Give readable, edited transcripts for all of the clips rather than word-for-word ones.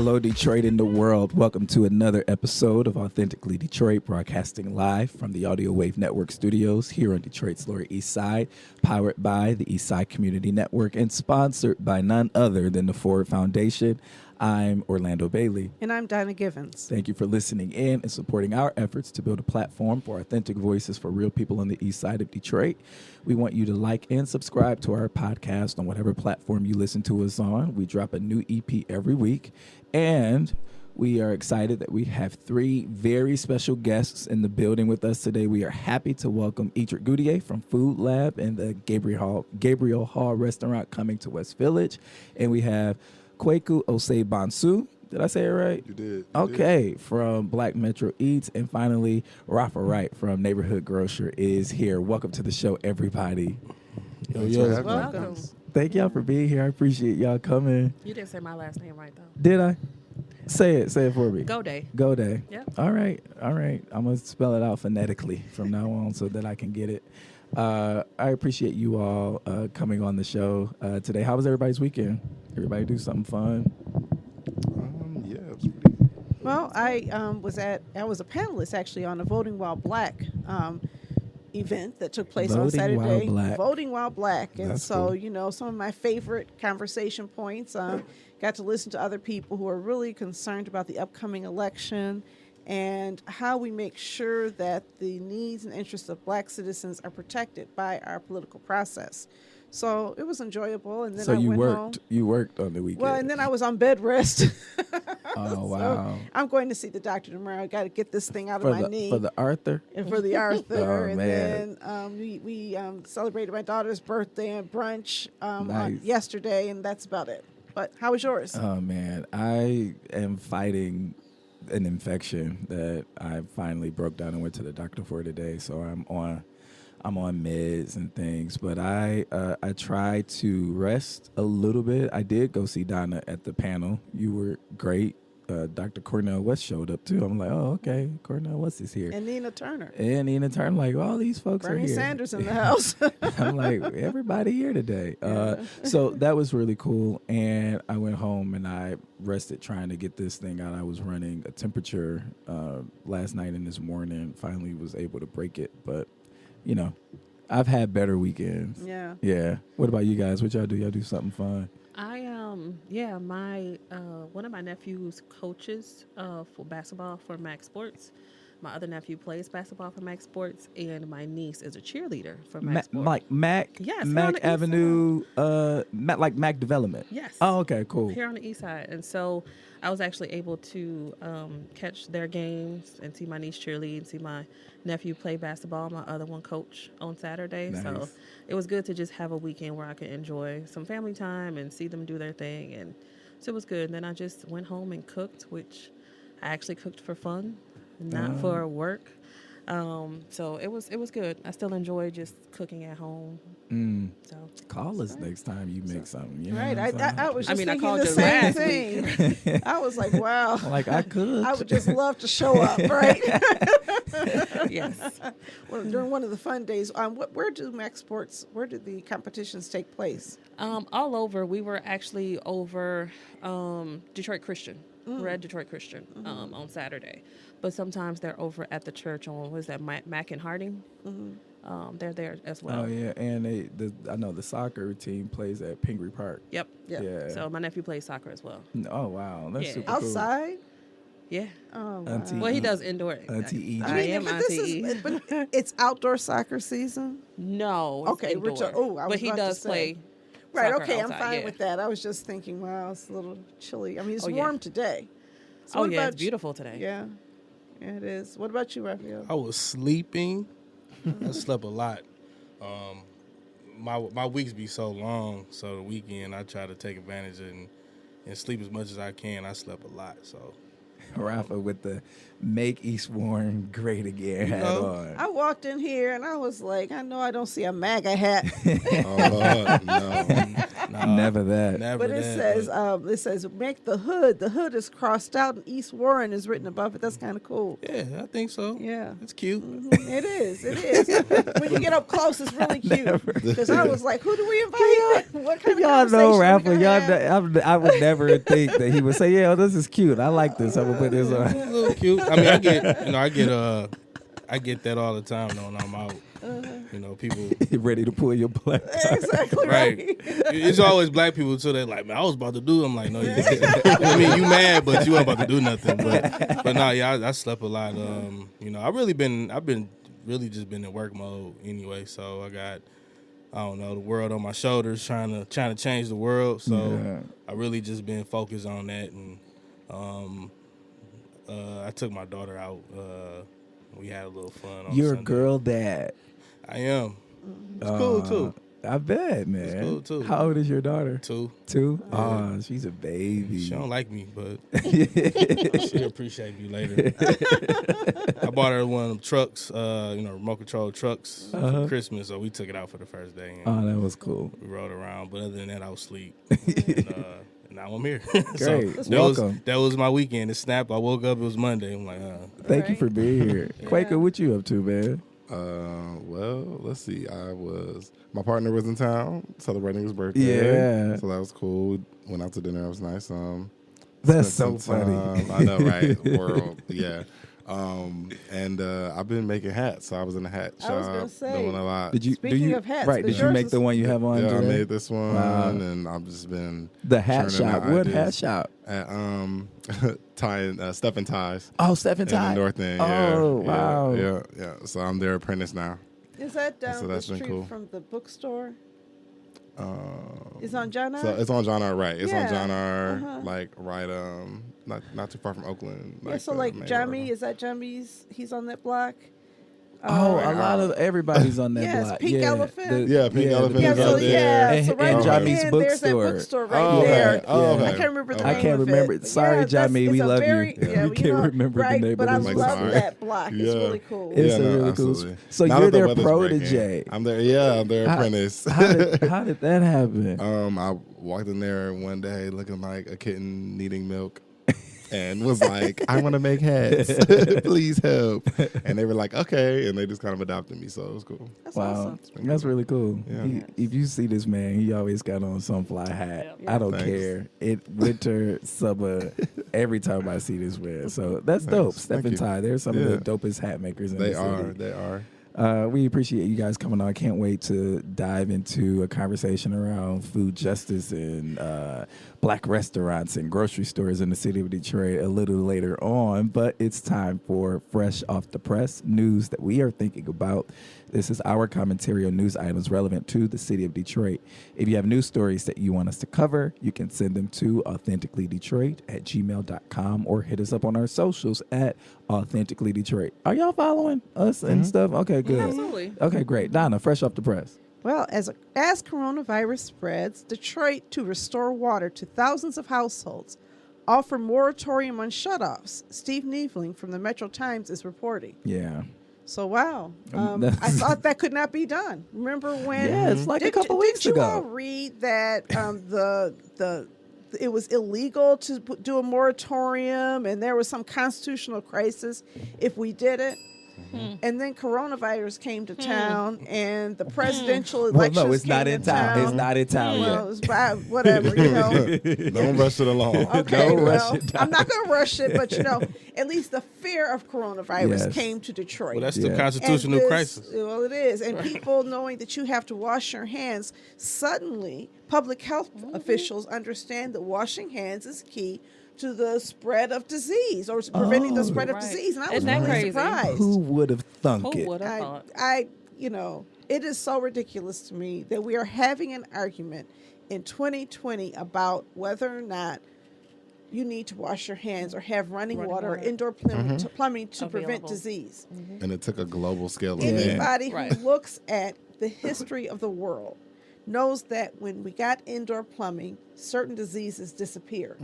Hello, Detroit and the world. Welcome to another episode of Authentically Detroit, broadcasting live from the Audio Wave Network studios here on Detroit's Lower East Side, powered by the East Side Community Network and sponsored by none other than the Ford Foundation. I'm Orlando Bailey. And I'm Dinah Givens. Thank you for listening in and supporting our efforts to build a platform for authentic voices for real people on the east side of Detroit. We want you to like and subscribe to our podcast on whatever platform you listen to us on. We drop a new EP every week, and we are excited that we have three very special guests in the building with us today. We are happy to welcome Ederique Goudia from Food Lab and the Gabriel Hall restaurant coming to West Village. And we have Kwaku Osei-Bonsu. Did I say it right? You did. Okay, from Black Metro Eats. And finally, Rafa Wright from Neighborhood Grocer is here. Welcome to the show, everybody. Welcome. Thank y'all for being here. I appreciate y'all coming. You didn't say my last name right, though. Did I? Say it for me. Goudia. Goudia. Yep. All right. I'm going to spell it out phonetically from now on so that I can get it. I appreciate you all coming on the show today. How was everybody's weekend? Everybody do something fun? Yeah, it was pretty. Well, I was a panelist actually on the Voting While Black event that took place on Saturday. Voting While Black. And That's so, cool. Some of my favorite conversation points, got to listen to other people who are really concerned about the upcoming election and how we make sure that the needs and interests of Black citizens are protected by our political process. So it was enjoyable, and then I went home. You worked on the weekend. Well, and then I was on bed rest. Oh, wow. So I'm going to see the doctor tomorrow. I got to get this thing out of my knee. For the Arthur? And for the Arthur. Oh, and man. then we celebrated my daughter's birthday and brunch Nice. yesterday, and that's about it. But how was yours? Oh, man. I am fighting an infection that I finally broke down and went to the doctor for today. So I'm on meds and things, but I try to rest a little bit. I did go see Donna at the panel. You were great. Dr. Cornell West showed up too. I'm like, oh, okay, Cornell West is here. And Nina Turner. Like, all these folks Bernie are here. Sanders in the house. I'm like, everybody here today. So that was really cool. And I went home and I rested trying to get this thing out. I was running a temperature last night and this morning. Finally was able to break it, but I've had better weekends. Yeah. Yeah. What about you guys? What y'all do? Y'all do something fun? My one of my nephews coaches for basketball for Mac Sports. My other nephew plays basketball for Mac Sports, and my niece is a cheerleader for Mac Sports. Like Mac? Yes. Mac Avenue, Mac Development? Yes. Oh, okay, cool. Here on the east side. And so I was actually able to catch their games and see my niece cheerlead and see my nephew play basketball, my other one coach on Saturday. Nice. So it was good to just have a weekend where I could enjoy some family time and see them do their thing. And so it was good. And then I just went home and cooked, which I actually cooked for fun, not for work. So it was good. I still enjoy just cooking at home. So Call us next time you make something. You know Right. what I'm saying? I was just I thinking called the you same last thing. I was like, wow. Like I could. I would just love to show up, right? yes. Well, during one of the fun days, where do the competitions take place? All over. We were actually over Detroit Christian. We're at Detroit Christian on Saturday. But sometimes they're over at the church on, what is that, Mack and Harding? They're there as well. Oh, yeah. And I know the soccer team plays at Pingree Park. Yep. Yeah. So my nephew plays soccer as well. Oh, wow. That's Yeah. super cool. Outside? Yeah. Oh, wow. Auntie Well, he does indoor. Auntie E. I am but Auntie E. but it's outdoor soccer season? No. It's Okay, indoor. I was but he about to does say. play. Right, soccer okay, outside, I'm fine yeah. with that. I was just thinking, wow, it's a little chilly. I mean, it's Oh, yeah. warm today. So Oh, what yeah, about it's beautiful today. Yeah, it is. What about you, Raphael? I was sleeping. I slept a lot. My weeks be so long, so the weekend I try to take advantage and sleep as much as I can. I slept a lot, so Rafa with the "Make East Warren Great Again" hat on. I walked in here and I was like, I know I don't see a MAGA hat, No. Never that. Never but that, it says make the hood. The hood is crossed out and East Warren is written above it. That's kind of cool. Yeah, I think so. Yeah. It's cute. It is. It is. When you get up close, it's really cute. Because I was like, who do we invite? What kind of Y'all know conversation Rafa. we Y'all, gonna have? I would never think that he would say, "Yeah, this is cute. I like this. I'm gonna put this It's on." a little cute. I mean, I get that all the time though when I'm out. You know, people. Ready to pull your black. Exactly Right. It's always black people too. They're like, man, I was about to do. I'm like, no, you didn't. I mean, you mad, but you weren't about to do nothing. But no, yeah, I slept a lot. You know, I've been really just been in work mode anyway. So I got, I don't know, the world on my shoulders, trying to change the world. So I really just been focused on that. And I took my daughter out. We had a little fun. On You're a Sunday. girl dad. I am. It's cool too. I bet, man. It's cool, too. How old is your daughter? 2. 2? Yeah. Oh, she's a baby. She don't like me, but she'll appreciate me later. I bought her one of them trucks, remote control trucks for Christmas, so we took it out for the first day. And Oh, that was cool. we rode around, but other than that, I was asleep. And now I'm here. Great. So Welcome. that was my weekend. It snapped. I woke up, it was Monday. I'm like, Thank you for being here. Quaker, what you up to, man? Well, let's see. My partner was in town celebrating his birthday. Yeah. So that was cool. Went out to dinner. It was nice. That's spent so some funny. time. I know, right? World. Yeah. And I've been making hats. So I was in the hat shop I was gonna say, doing a lot. Did you Speaking of hats, right? Did you yours make is- the one you have on Yeah, I today? made this one, Wow. and I've just been The hat churning shop. out What ideas. hat shop? At tying stuff and ties Oh, Stephen in the Ty. North End. Oh, yeah, wow. Yeah. So I'm their apprentice now. Is that down So the that's been street cool. from the bookstore? Um, It's on John So R? it's on John R. Right. It's Yeah. on John R. Uh-huh. Like right. Not too far from Oakland. Yeah, so the like main Jamie, road. is that Jamie's? He's on that block? Oh, a lot of everybody's on that Yes, block. Pink yeah. Elephant. Yeah, Pink Elephant Yeah, is so out there. And- so right and on Jamie's the end, there's that bookstore. bookstore right Oh, okay. there. Oh, okay. I can't remember the Okay. name I can't of remember. it. Sorry, Yeah, Jamie, we it's a love very, you. Yeah, We can't remember the right, name but of I the love bookstore. that block. It's Yeah. really cool. It's Yeah, a no, really cool. absolutely. So Now you're that the their weather's protege. breaking, I'm their apprentice. How did that happen? I walked in there one day looking like a kitten needing milk. And was like, I want to make hats. Please help. And they were like, okay. And they just kind of adopted me. So it was cool. That's Wow, awesome. that's really cool. Yeah. If you see this man, he always got on some fly hat. Yeah. I don't Thanks. care. Winter, summer, every time I see this man. So that's dope. Thanks. Steph Thank and you. Ty, they're some of Yeah. the dopest hat makers in They the city. are. They are. We appreciate you guys coming on. I can't wait to dive into a conversation around food justice and black restaurants and grocery stores in the city of Detroit a little later on. But it's time for Fresh Off the Press news that we are thinking about. This is our commentary on news items relevant to the city of Detroit. If you have news stories that you want us to cover, you can send them to authenticallydetroit@gmail.com or hit us up on our socials at Authentically Detroit. Are y'all following us and stuff? Okay, good. Absolutely. Okay, great. Donna, Fresh Off the Press. Well, as coronavirus spreads, Detroit to restore water to thousands of households, offer moratorium on shutoffs. Steve Neveling from the Metro Times is reporting. Yeah. So wow, That's- I thought that could not be done. Remember when? Yeah, it's like a couple weeks did you all ago. read that it was illegal to do a moratorium, and there was some constitutional crisis if we did it? And then coronavirus came to town, and the presidential Well, elections no, it's not came in to town. It's not in town Well, yet. it was by whatever, you know. Don't rush it along. Okay, Don't rush well, it I'm not going to rush it, but at least the fear of coronavirus Yes. came to Detroit. well, that's Yeah. the constitutional And this- crisis. Well, it is. And people knowing that you have to wash your hands, suddenly public health officials understand that washing hands is key to the spread of disease or to preventing the spread of Right. disease. And I was Isn't that really crazy? surprised. Who would have thunk Who it? would have thought? It is so ridiculous to me that we are having an argument in 2020 about whether or not you need to wash your hands or have running water or indoor plumbing to prevent Available. disease. And it took a global scale of Anybody who Right. looks at the history of the world knows that when we got indoor plumbing, certain diseases disappeared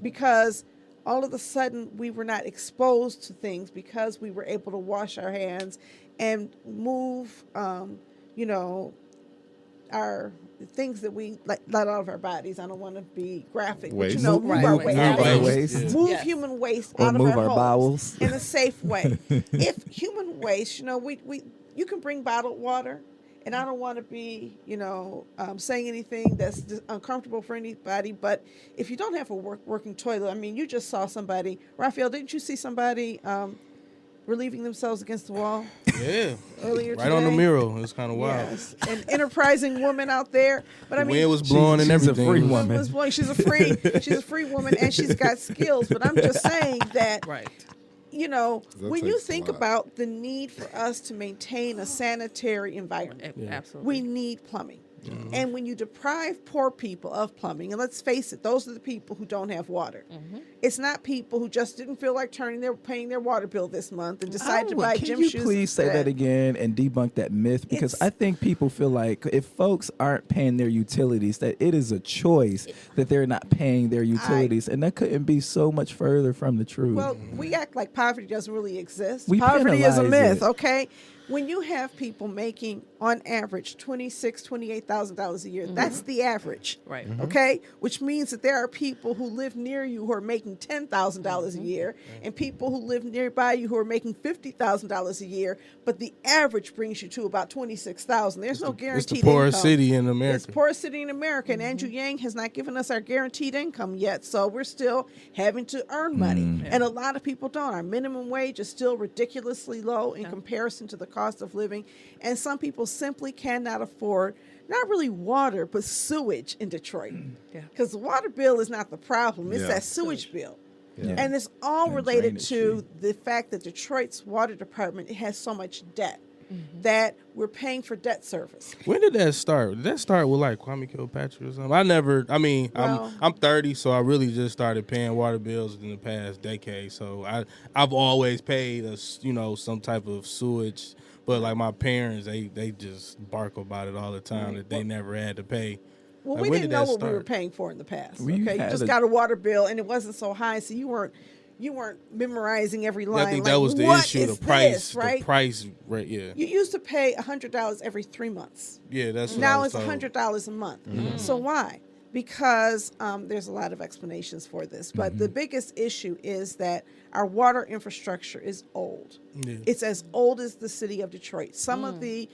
because all of a sudden we were not exposed to things because we were able to wash our hands and move, you know, our things that we let out of our bodies. I don't want to be graphic, Waste. but you know, move Right, our right. waste, Move our right? waste. Move Yes. human waste Or out of move our our homes bowels. in a safe way. If human waste, you know, you can bring bottled water, and I don't want to be, you know, saying anything that's uncomfortable for anybody. But if you don't have a working toilet, I mean, you just saw somebody. Raphael, didn't you see somebody relieving themselves against the wall Yeah. earlier Right on the today? mural. It's kind of wild. Yes, an enterprising woman out there. But I The mean, wind was blowing and she's a everything. free It was- woman. was blowing. She's a free woman, and she's got skills. But I'm just saying that, Right. you know, That when you takes a think lot. about the need for us to maintain a sanitary environment, Absolutely. we need plumbing. And when you deprive poor people of plumbing, and let's face it, those are the people who don't have water. It's not people who just didn't feel like paying their water bill this month and decided to buy Can gym you shoes please say instead. that again and debunk that myth? Because It's- I think people feel like if folks aren't paying their utilities, that it is a choice that they're not paying their utilities, and that couldn't be so much further from the truth. Well, we act like poverty doesn't really exist. We Poverty is a penalize myth, it. okay? When you have people making, on average, $28,000 a year, that's the average. Right. Okay? Which means that there are people who live near you who are making $10,000 a year, and people who live nearby you who are making $50,000 a year, but the average brings you to about $26,000. There's no It's guaranteed the poorest income. city in It's America. the poorest city in America, and Andrew Yang has not given us our guaranteed income yet, so we're still having to earn money. And a lot of people don't. Our minimum wage is still ridiculously low in comparison to the cost of living, and some people simply cannot afford not really water, but sewage in Detroit. Yeah. Because the water bill is not the problem, it's Yeah. that sewage bill. Yeah. And it's all And related drainage to fee. the fact that Detroit's water department has so much debt that we're paying for debt service. When did that start? Did that start with like Kwame Kilpatrick or something? Well- I'm 30, so I really just started paying water bills in the past decade. So I've always paid some type of sewage, but like my parents, they just bark about it all the time that they never had to pay. Well, Like, we when didn't did know that what we were start? paying for in the past. We Okay, you had just a- got a water bill, and it wasn't so high, so you weren't memorizing every line. I think like, that was the what issue. is The price, this, right? the price, right? Yeah, You used to pay $100 every 3 months. yeah. That's what I Now was it's told. $100 a month. So why? Because there's a lot of explanations for this, but the biggest issue is that our water infrastructure is old. Yeah. It's as old as the city of Detroit. Some of the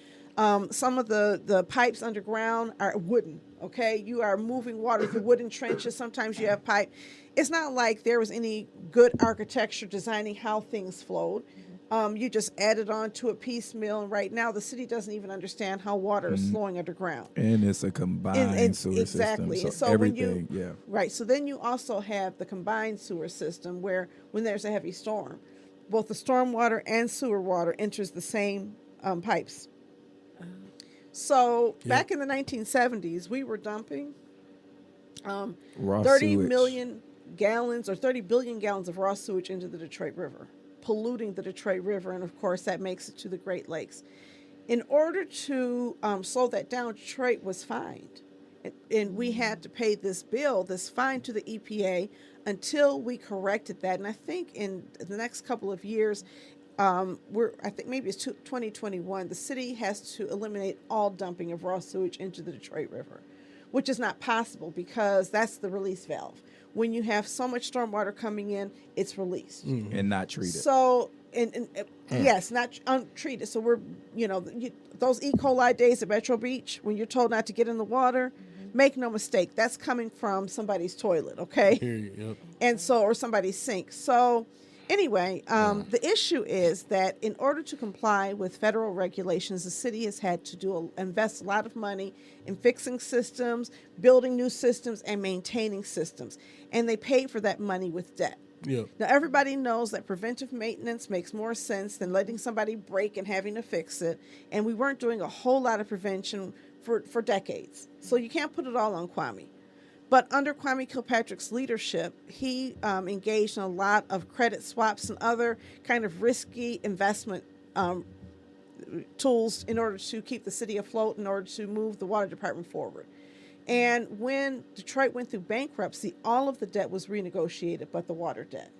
pipes underground are wooden. Okay, you are moving water through wooden trenches. Sometimes you have pipe. It's not like there was any good architecture designing how things flowed. You just added on to a piecemeal, and right now the city doesn't even understand how water is flowing underground. And it's a combined And sewer exactly. system. And So, so when everything, you yeah. right, so then you also have the combined sewer system where when there's a heavy storm, both the storm water and sewer water enters the same pipes. So back in the 1970s, we were dumping Raw 30 sewage. million gallons or 30 billion gallons of raw sewage into the Detroit River, polluting the Detroit River, and of course that makes it to the Great Lakes. In order to slow that down, Detroit was fined, and we had to pay this fine to the EPA until we corrected that. And I think in the next couple of years, I think maybe it's 2021, the city has to eliminate all dumping of raw sewage into the Detroit River, which is not possible because that's the release valve. When you have so much stormwater coming in, it's released. And not treated. So, yes, not untreated. So we're, those E. coli days at Metro Beach, when you're told not to get in the water, make no mistake, that's coming from somebody's toilet, okay? Period. Yep. And so, or somebody's sink. So, anyway, the issue is that in order to comply with federal regulations, the city has had to invest a lot of money in fixing systems, building new systems, and maintaining systems. And they paid for that money with debt. Yep. Now, everybody knows that preventive maintenance makes more sense than letting somebody break and having to fix it. And we weren't doing a whole lot of prevention for decades. So you can't put it all on Kwame. But under Kwame Kilpatrick's leadership, he engaged in a lot of credit swaps and other kind of risky investment tools in order to keep the city afloat, in order to move the water department forward. And when Detroit went through bankruptcy, all of the debt was renegotiated, but the water debt.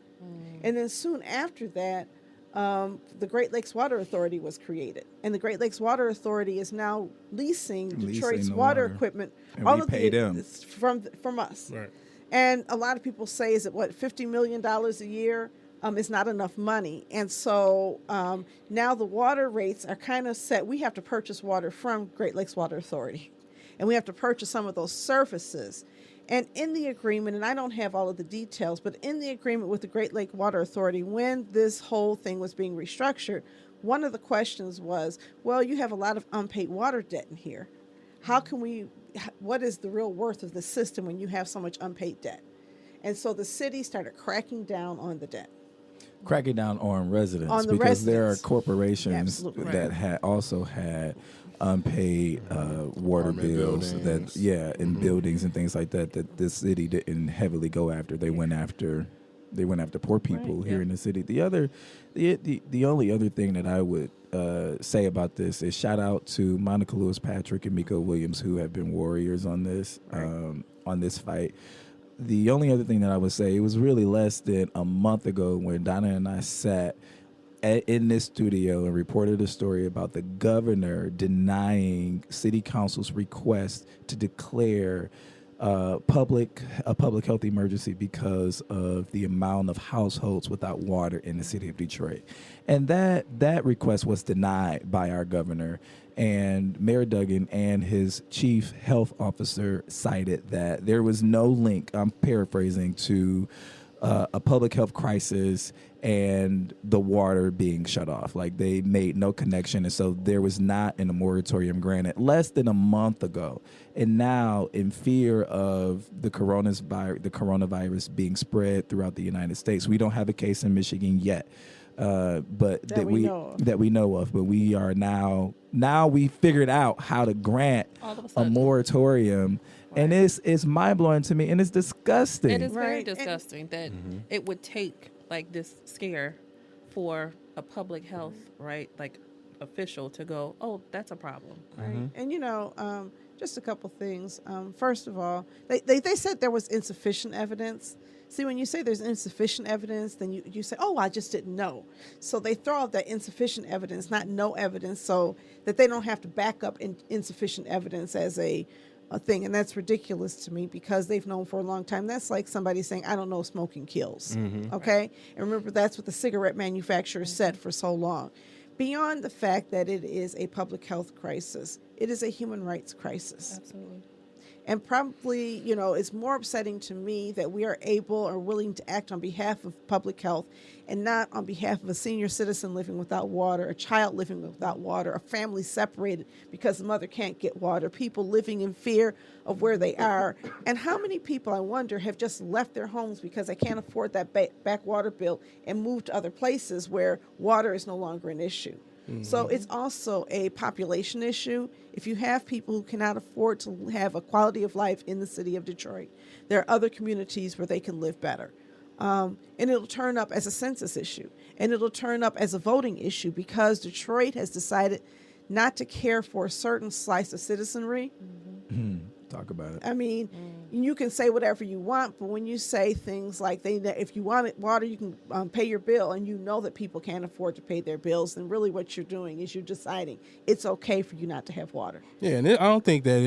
And then soon after that, the Great Lakes Water Authority was created. And the Great Lakes Water Authority is now leasing Detroit's the water water. equipment. And all we of pay the, them. it's from us. Right. And a lot of people say, is it what, $50 million a year? Is not enough money. And so now the water rates are kind of set. We have to purchase water from Great Lakes Water Authority. And we have to purchase some of those services. And in the agreement, and I don't have all of the details, but in the agreement with the Great Lake Water Authority, when this whole thing was being restructured, one of the questions was, well, you have a lot of unpaid water debt in here. What is the real worth of the system when you have so much unpaid debt? And so the city started cracking down on the debt. Cracking down on residents On the because there are residents. corporations Absolutely. that had unpaid water Apartment bills buildings. in buildings and things like that the city didn't heavily go after. They went after poor people Right, here yeah. in the city. The only other thing that I would say about this is shout out to Monica Lewis Patrick and Miko Williams, who have been warriors on this fight. The only other thing that I would say, it was really less than a month ago when Donna and I sat in this studio and reported a story about the governor denying city council's request to declare a public health emergency because of the amount of households without water in the city of Detroit. And that request was denied by our governor. And Mayor Duggan and his chief health officer cited that there was no link, I'm paraphrasing, to a public health crisis and the water being shut off. Like, they made no connection. And so there was not a moratorium granted less than a month ago. And now, in fear of the coronavirus being spread throughout the United States, we don't have a case in Michigan yet. But That we know of. But we are now we figured out how to grant All of a a sudden. moratorium. And it's mind blowing to me, and it's disgusting. It is very Right. disgusting that it would take like this scare for a public health, right, like official to go, oh, that's a problem. Right. And just a couple things. First of all, they said there was insufficient evidence. See, when you say there's insufficient evidence, then you say, oh, I just didn't know. So they throw out that insufficient evidence, not no evidence, so that they don't have to back up insufficient evidence as a thing. And that's ridiculous to me because they've known for a long time. That's like somebody saying, I don't know, smoking kills. Okay? And remember, that's what the cigarette manufacturers said for so long. Beyond the fact that it is a public health crisis, it is a human rights crisis. Absolutely. And probably, it's more upsetting to me that we are able or willing to act on behalf of public health and not on behalf of a senior citizen living without water, a child living without water, a family separated because the mother can't get water, people living in fear of where they are. And how many people, I wonder, have just left their homes because they can't afford that back water bill and moved to other places where water is no longer an issue. So it's also a population issue. If you have people who cannot afford to have a quality of life in the city of Detroit, there are other communities where they can live better. And it'll turn up as a census issue. And it'll turn up as a voting issue because Detroit has decided not to care for a certain slice of citizenry. Talk about it. I mean, you can say whatever you want, but when you say things like if you want water, you can pay your bill, and you know that people can't afford to pay their bills, then really what you're doing is you're deciding it's okay for you not to have water. Yeah, and I don't think that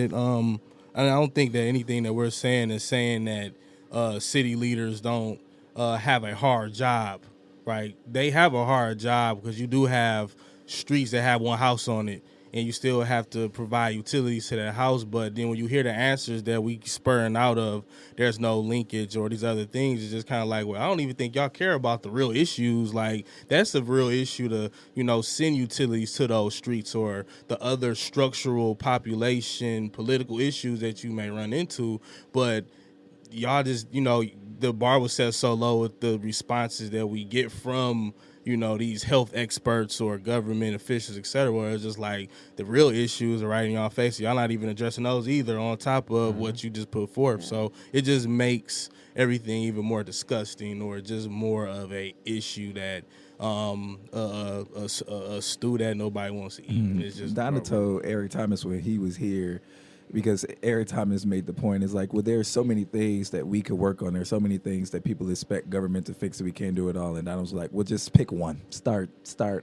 I don't think that anything that we're saying is saying that city leaders don't have a hard job, right? They have a hard job because you do have streets that have one house on it, and you still have to provide utilities to that house. But then when you hear the answers that we spurring out of, there's no linkage or these other things, it's just kind of like, well, I don't even think y'all care about the real issues. Like, that's a real issue to, send utilities to those streets or the other structural population, political issues that you may run into. But y'all just, the bar was set so low with the responses that we get from these health experts or government officials, et cetera, where it's just like the real issues are right in y'all face. Y'all not even addressing those either on top of what you just put forth. Yeah. So it just makes everything even more disgusting or just more of a issue that a stew that nobody wants to eat. It's just Donna told Eric Thomas when he was here because every time it's made the point, it's like, well, there's so many things that we could work on. There's so many things that people expect government to fix, and we can't do it all. And I was like, well, just pick one. Start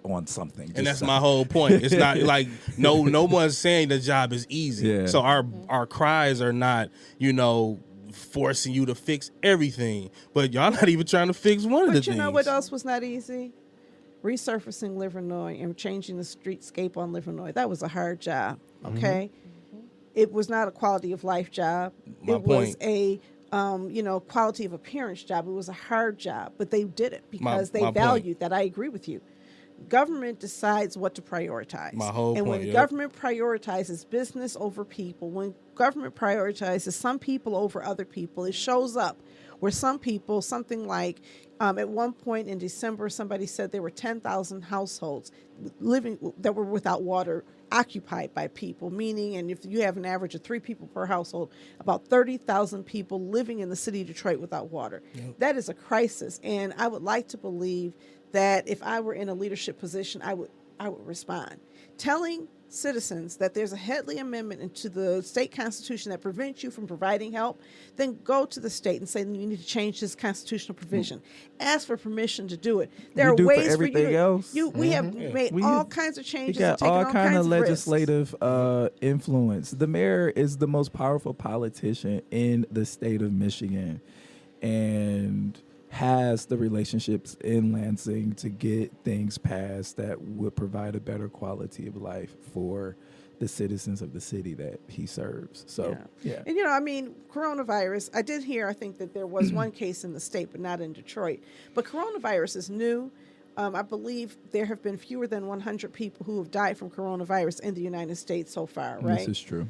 on something. And Just that's start. my whole point. It's not like no one's saying the job is easy. Yeah. So our cries are not, forcing you to fix everything. But y'all not even trying to fix one of the But things. you know what else was not easy? Resurfacing Livernois and changing the streetscape on Livernois. That was a hard job, okay? It was not a quality of life job. My it was point. a quality of appearance job. It was a hard job, but they did it because My they point. valued that. I agree with you. Government decides what to prioritize. My whole and point, when yep. government prioritizes business over people, when government prioritizes some people over other people, it shows up where some people, something like at one point in December, somebody said there were 10,000 households living that were without water occupied by people, meaning, and if you have an average of 3 people per household, about 30,000 people living in the city of Detroit without water. Yep. That is a crisis, and I would like to believe that if I were in a leadership position, I would respond. Telling citizens that there's a Headley Amendment into the state constitution that prevents you from providing help, then go to the state and say, you need to change this constitutional provision. Ask for permission to do it. There We are do for ways for everything you to, else. we have made We all have- kinds of We changes and got taken all all kind kinds of of risks. legislative influence. The mayor is the most powerful politician in the state of Michigan, and has the relationships in Lansing to get things passed that would provide a better quality of life for the citizens of the city that he serves. So, yeah. And coronavirus, I did hear, I think that there was one case in the state, but not in Detroit. But coronavirus is new. I believe there have been fewer than 100 people who have died from coronavirus in the United States so far, right? This is true.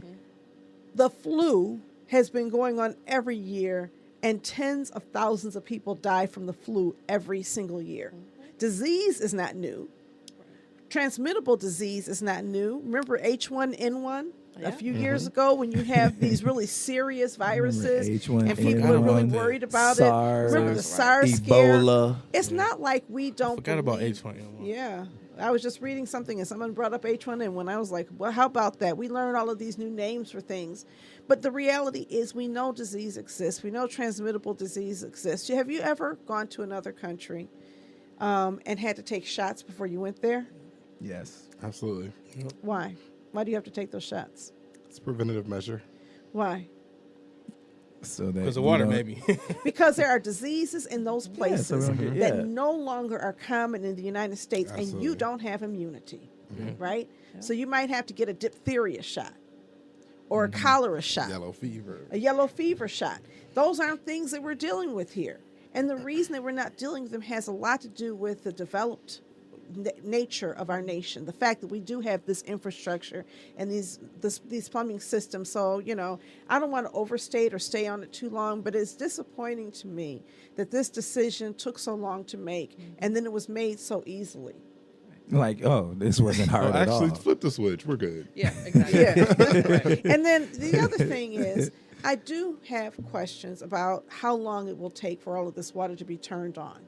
The flu has been going on every year, and tens of thousands of people die from the flu every single year. Disease is not new. Transmittable disease is not new. Remember H1N1 a few years ago when you have these really serious viruses and people were really H1N1, worried about SARS, it. Remember the SARS scare? Ebola. It's not like we don't Forgot about believe- H1N1. Yeah. I was just reading something and someone brought up H1N1. I was like, well, how about that? We learn all of these new names for things. But the reality is we know disease exists. We know transmittable disease exists. Have you ever gone to another country and had to take shots before you went there? Yes. Absolutely. Why? Why do you have to take those shots? It's a preventative measure. Why? So that Because of you water, don't- maybe. Because there are diseases in those places so we don't get- yeah. that no longer are common in the United States, and you Absolutely. don't have immunity, right? So you might have to get a diphtheria shot or a cholera shot, Yellow fever. a yellow fever shot. Those aren't things that we're dealing with here. And the reason that we're not dealing with them has a lot to do with the developed nature of our nation, the fact that we do have this infrastructure and these plumbing systems. So, I don't want to overstate or stay on it too long, but it's disappointing to me that this decision took so long to make and then it was made so easily. Like, oh, this wasn't hard at Actually, all. flip the switch. We're good. Yeah, exactly. Yeah. And then the other thing is, I do have questions about how long it will take for all of this water to be turned on.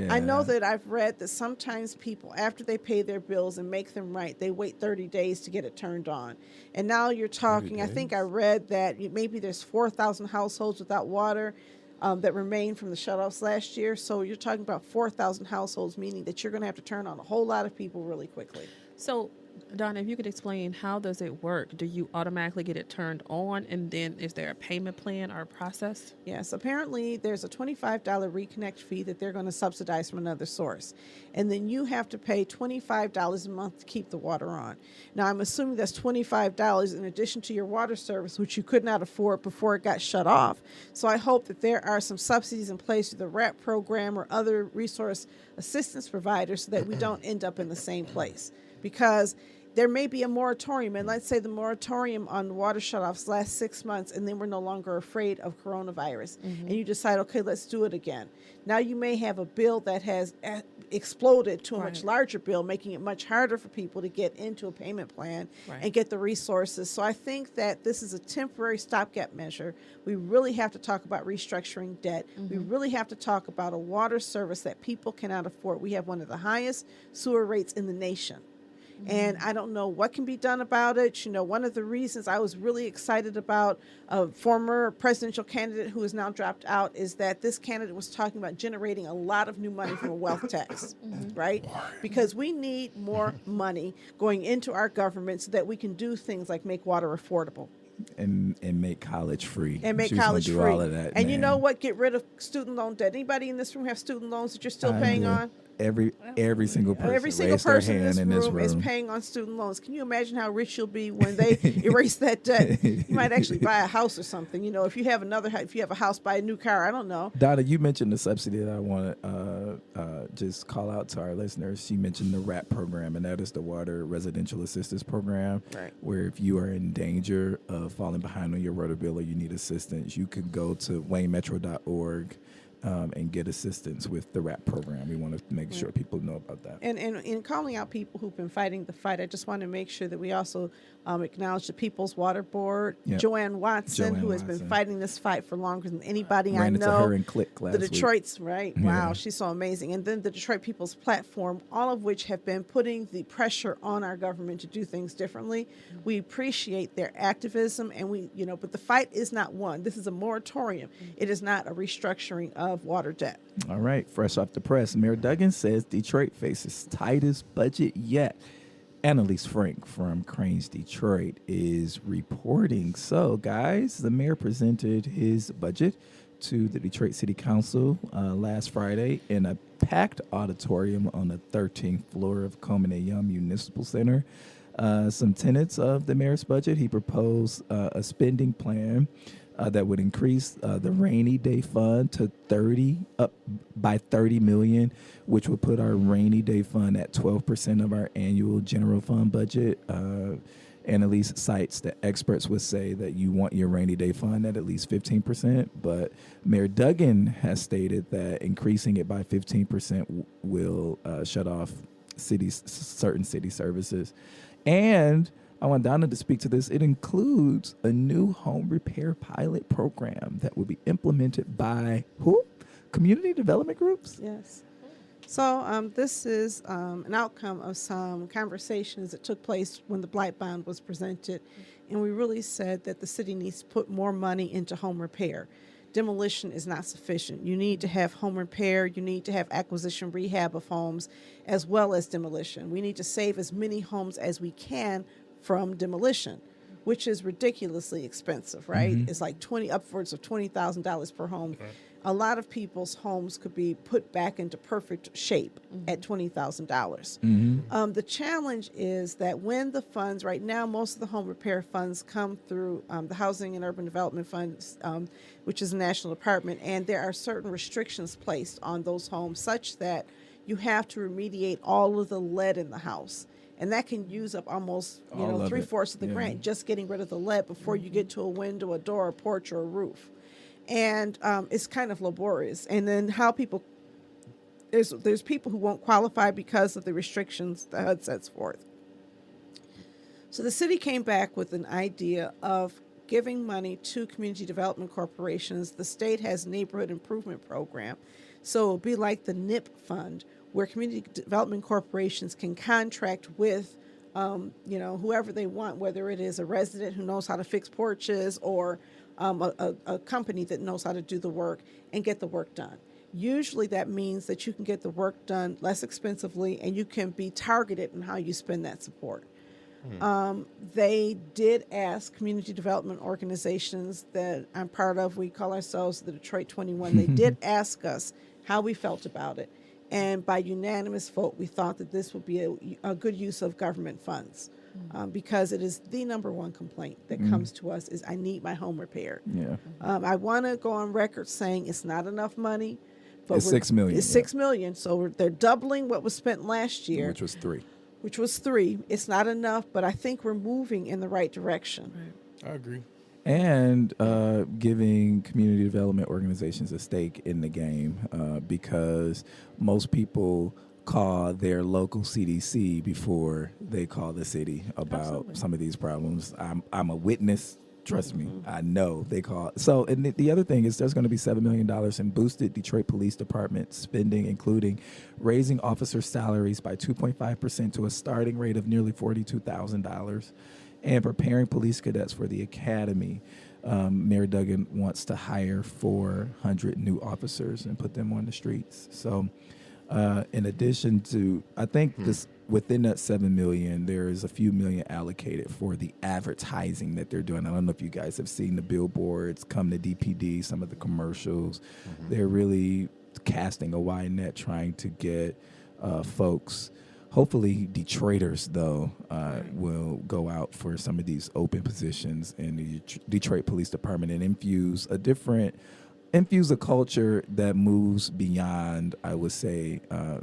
I know Yeah. that I've read that sometimes people, after they pay their bills and make them right, they wait 30 days to get it turned on. And now you're talking, I think I read that maybe there's 4,000 households without water that remain from the shutoffs last year. So you're talking about 4,000 households, meaning that you're going to have to turn on a whole lot of people really quickly. So, Donna, if you could explain, how does it work? Do you automatically get it turned on, and then is there a payment plan or a process? Yes, apparently there's a $25 reconnect fee that they're going to subsidize from another source. And then you have to pay $25 a month to keep the water on. Now, I'm assuming that's $25 in addition to your water service, which you could not afford before it got shut off. So I hope that there are some subsidies in place through the RAP program or other resource assistance providers so that we don't end up in the same place. Because there may be a moratorium, and let's say the moratorium on water shutoffs lasts 6 months, and then we're no longer afraid of coronavirus, and you decide, okay, let's do it again. Now you may have a bill that has exploded to a much larger bill, making it much harder for people to get into a payment plan and get the resources. So I think that this is a temporary stopgap measure. We really have to talk about restructuring debt. We really have to talk about a water service that people cannot afford. We have one of the highest sewer rates in the nation. And I don't know what can be done about it. You know, one of the reasons I was really excited about a former presidential candidate who has now dropped out is that this candidate was talking about generating a lot of new money from a wealth tax, right? Because we need more money going into our government so that we can do things like make water affordable. And make college free. And make She was gonna college do free. all of that, and you man. know what? Get rid of student loan debt. Anybody in this room have student loans that you're still paying do. on? Every single person. Every single raised their person in hand this room is paying on student loans. Can you imagine how rich you'll be when they erase that debt? You might actually buy a house or something. You know, if you have a house, buy a new car. I don't know. Donna, you mentioned the subsidy that I want to just call out to our listeners. She mentioned the RAP program, and that is the Water Residential Assistance Program, Right. where if you are in danger of falling behind on your water bill or you need assistance, you can go to waynemetro.org and get assistance with the RAP program. We want to make sure people know about that. And in calling out people who've been fighting the fight, I just want to make sure that we also acknowledge the People's Water Board, Yep. Joanne Watson, who has been Watson. fighting this fight for longer than anybody I Ran into know. her in Click last The week. Detroit's, right? Wow, Yeah. she's so amazing. And then the Detroit People's Platform, all of which have been putting the pressure on our government to do things differently. We appreciate their activism, and but the fight is not won. This is a moratorium. It is not a restructuring of water debt. All right, fresh off the press, Mayor Duggan says Detroit faces tightest budget yet. Annalise Frank from Cranes Detroit is reporting. So, guys, the mayor presented his budget to the Detroit City Council last Friday in a packed auditorium on the 13th floor of Coleman & Young Municipal Center. Some tenets of the mayor's budget: he proposed a spending plan that would increase the rainy day fund to by 30 million, which would put our rainy day fund at 12% of our annual general fund budget. Annalise cites that experts would say that you want your rainy day fund at least 15%, but Mayor Duggan has stated that increasing it by 15% will shut off certain city services. And I want Donna to speak to this. It includes a new home repair pilot program that will be implemented by who? Community development groups? Yes. So this is an outcome of some conversations that took place when the Blight Bond was presented, and we really said that the city needs to put more money into home repair. Demolition is not sufficient. You need to have home repair. You need to have acquisition rehab of homes as well as demolition. We need to save as many homes as we can from demolition, which is ridiculously expensive, right? It's like upwards of $20,000 per home. Right. A lot of people's homes could be put back into perfect shape at $20,000. The challenge is that when the funds, right now, most of the home repair funds come through the Housing and Urban Development Fund, which is a national department, and there are certain restrictions placed on those homes such that you have to remediate all of the lead in the house. And that can use up almost, 3/4 of the grant, just getting rid of the lead before you get to a window, a door, a porch, or a roof. And it's kind of laborious. And then how people, there's people who won't qualify because of the restrictions the HUD sets forth. So the city came back with an idea of giving money to community development corporations. The state has neighborhood improvement program. So it'll be like the NIP fund, where community development corporations can contract with, whoever they want, whether it is a resident who knows how to fix porches or a company that knows how to do the work and get the work done. Usually that means that you can get the work done less expensively and you can be targeted in how you spend that support. They did ask community development organizations that I'm part of, we call ourselves the Detroit 21, they did ask us how we felt about it. And by unanimous vote, we thought that this would be a good use of government funds because it is the number one complaint that comes to us is I need my home repaired. Yeah. I want to go on record saying it's not enough money. But It's $6 million. It's $6 million. So they're doubling what was spent last year. Which was $3. Which was $3. It's not enough, but I think we're moving in the right direction. I agree. And giving community development organizations a stake in the game because most people call their local CDC before they call the city about some of these problems. I'm a witness Trust me, I know they call it. So, and the other thing is there's going to be $7 million in boosted Detroit Police Department spending, including raising officer salaries by 2.5% to a starting rate of nearly $42,000 and preparing police cadets for the academy. Mayor Duggan wants to hire 400 new officers and put them on the streets. So, in addition to, I think this within that $7 million, there is a few million allocated for the advertising that they're doing. I don't know if you guys have seen the billboards, come to DPD, some of the commercials. They're really casting a wide net, trying to get folks. Hopefully, Detroiters, though, will go out for some of these open positions in the Detroit Police Department and infuse a culture that moves beyond, I would say,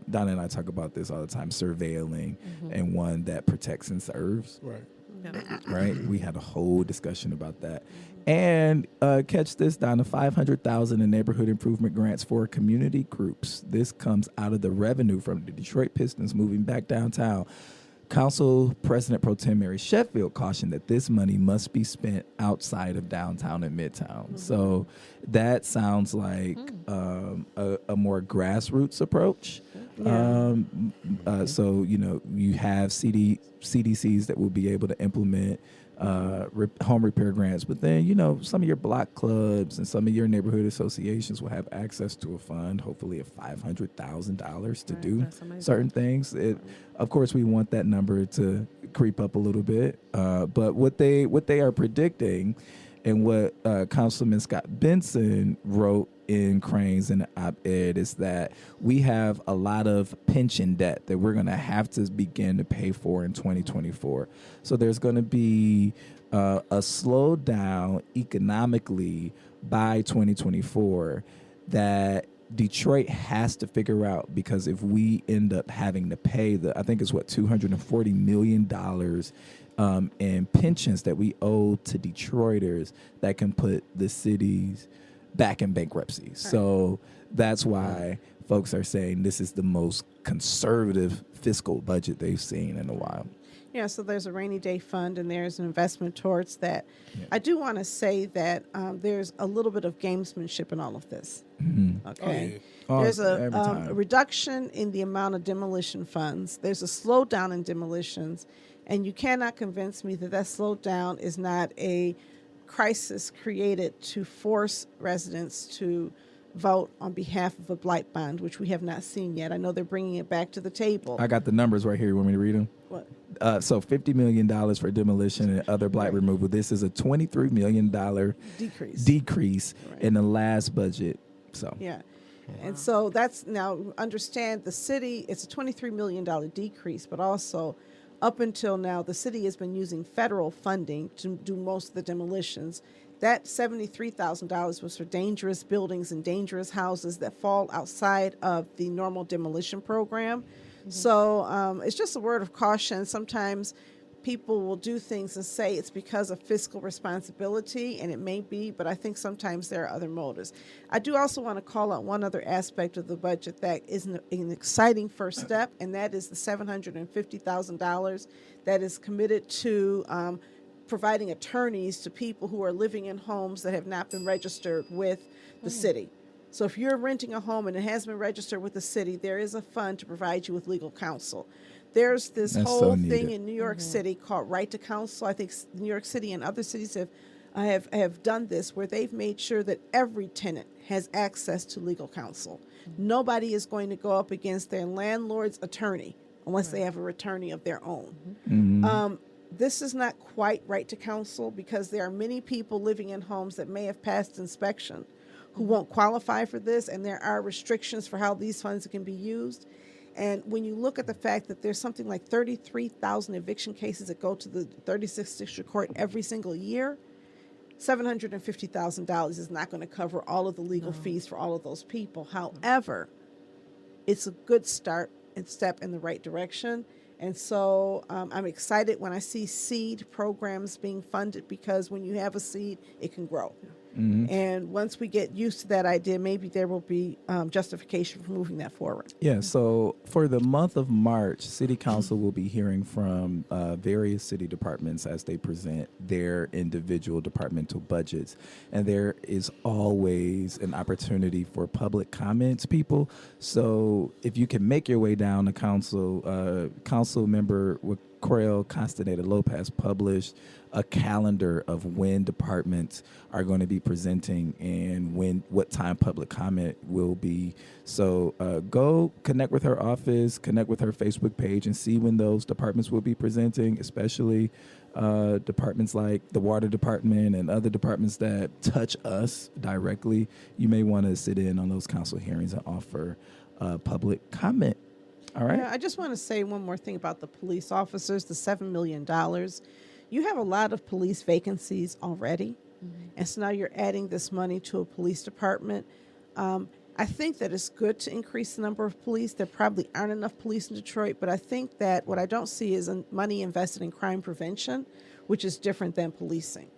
Donna and I talk about this all the time, surveilling, and one that protects and serves. Right. Yeah. Right? We had a whole discussion about that. And catch this, Donna, $500,000 in neighborhood improvement grants for community groups. This comes out of the revenue from the Detroit Pistons moving back downtown. Council President Pro Tem Mary Sheffield cautioned that this money must be spent outside of downtown and midtown. So that sounds like a more grassroots approach. So, you have CDCs that will be able to implement home repair grants, but then, some of your block clubs and some of your neighborhood associations will have access to a fund, hopefully of $500,000 to do certain things. Of course, we want that number to creep up a little bit, but what they are predicting and what Councilman Scott Benson wrote in Cranes and op-ed is that we have a lot of pension debt that we're going to have to begin to pay for in 2024. So there's going to be a slowdown economically by 2024 that Detroit has to figure out, because if we end up having to pay I think it's $240 million in pensions that we owe to Detroiters, that can put the cities back in bankruptcy. So that's why folks are saying this is the most conservative fiscal budget they've seen in a while. Yeah, so there's a rainy day fund and there's an investment towards that. Yeah. I do want to say that there's a little bit of gamesmanship in all of this. Okay. There's a reduction in the amount of demolition funds. There's a slowdown in demolitions. And you cannot convince me that slowdown is not a crisis created to force residents to vote on behalf of a blight bond, which we have not seen yet. I know they're bringing it back to the table. I got the numbers right here. You want me to read them? What? So $50 million for demolition and other blight removal. This is a $23 million decrease in the last budget. So yeah. And so that's, now understand, the city, it's a $23 million decrease, but also up until now, the city has been using federal funding to do most of the demolitions. That $73,000 was for dangerous buildings and dangerous houses that fall outside of the normal demolition program. So it's just a word of caution. Sometimes people will do things and say it's because of fiscal responsibility, and it may be, but I think sometimes there are other motives. I do also want to call out one other aspect of the budget that is an exciting first step, and that is the $750,000 that is committed to providing attorneys to people who are living in homes that have not been registered with the city. So if you're renting a home and it has been registered with the city, there is a fund to provide you with legal counsel. There's this whole thing in New York City called Right to Counsel. I think New York City and other cities have done this, where they've made sure that every tenant has access to legal counsel. Nobody is going to go up against their landlord's attorney unless they have an attorney of their own. This is not quite right to counsel, because there are many people living in homes that may have passed inspection who won't qualify for this, and there are restrictions for how these funds can be used. And when you look at the fact that there's something like 33,000 eviction cases that go to the 36th District Court every single year, $750,000 is not going to cover all of the legal fees for all of those people. However, it's a good start and step in the right direction. And so I'm excited when I see seed programs being funded, because when you have a seed, it can grow. And once we get used to that idea, maybe there will be justification for moving that forward. Yeah, so for the month of March, City Council will be hearing from various city departments as they present their individual departmental budgets. And there is always an opportunity for public comments, people. So if you can make your way down to council, council member Corel Constaneta Lopez published a calendar of when departments are going to be presenting and what time public comment will be. So go connect with her office, connect with her Facebook page, and see when those departments will be presenting, especially departments like the water department and other departments that touch us directly. You may want to sit in on those council hearings and offer public comment. All right. Yeah, I just want to say one more thing about the police officers, the $7 million. You have a lot of police vacancies already. And so now you're adding this money to a police department. I think that it's good to increase the number of police. There probably aren't enough police in Detroit, but I think that what I don't see is money invested in crime prevention, which is different than policing.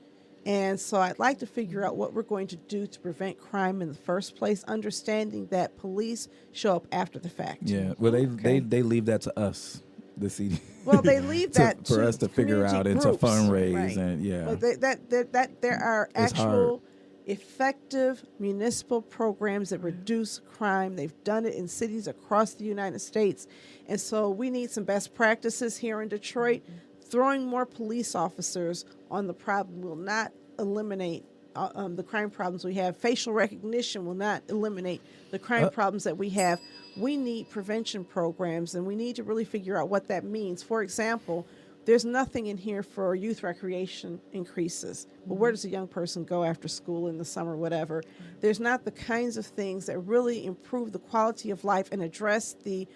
And so I'd like to figure out what we're going to do to prevent crime in the first place, understanding that police show up after the fact. Yeah, well, they leave that to us, the CD. Well, they leave that for us to figure out and to fundraise, right. And yeah. But there are actual effective municipal programs that reduce crime. They've done it in cities across the United States, and so we need some best practices here in Detroit. Throwing more police officers on the problem will not eliminate the crime problems we have. Facial recognition will not eliminate the crime problems that we have. We need prevention programs, and we need to really figure out what that means. For example, there's nothing in here for youth recreation increases. Well, where does a young person go after school in the summer, whatever? There's not the kinds of things that really improve the quality of life and address the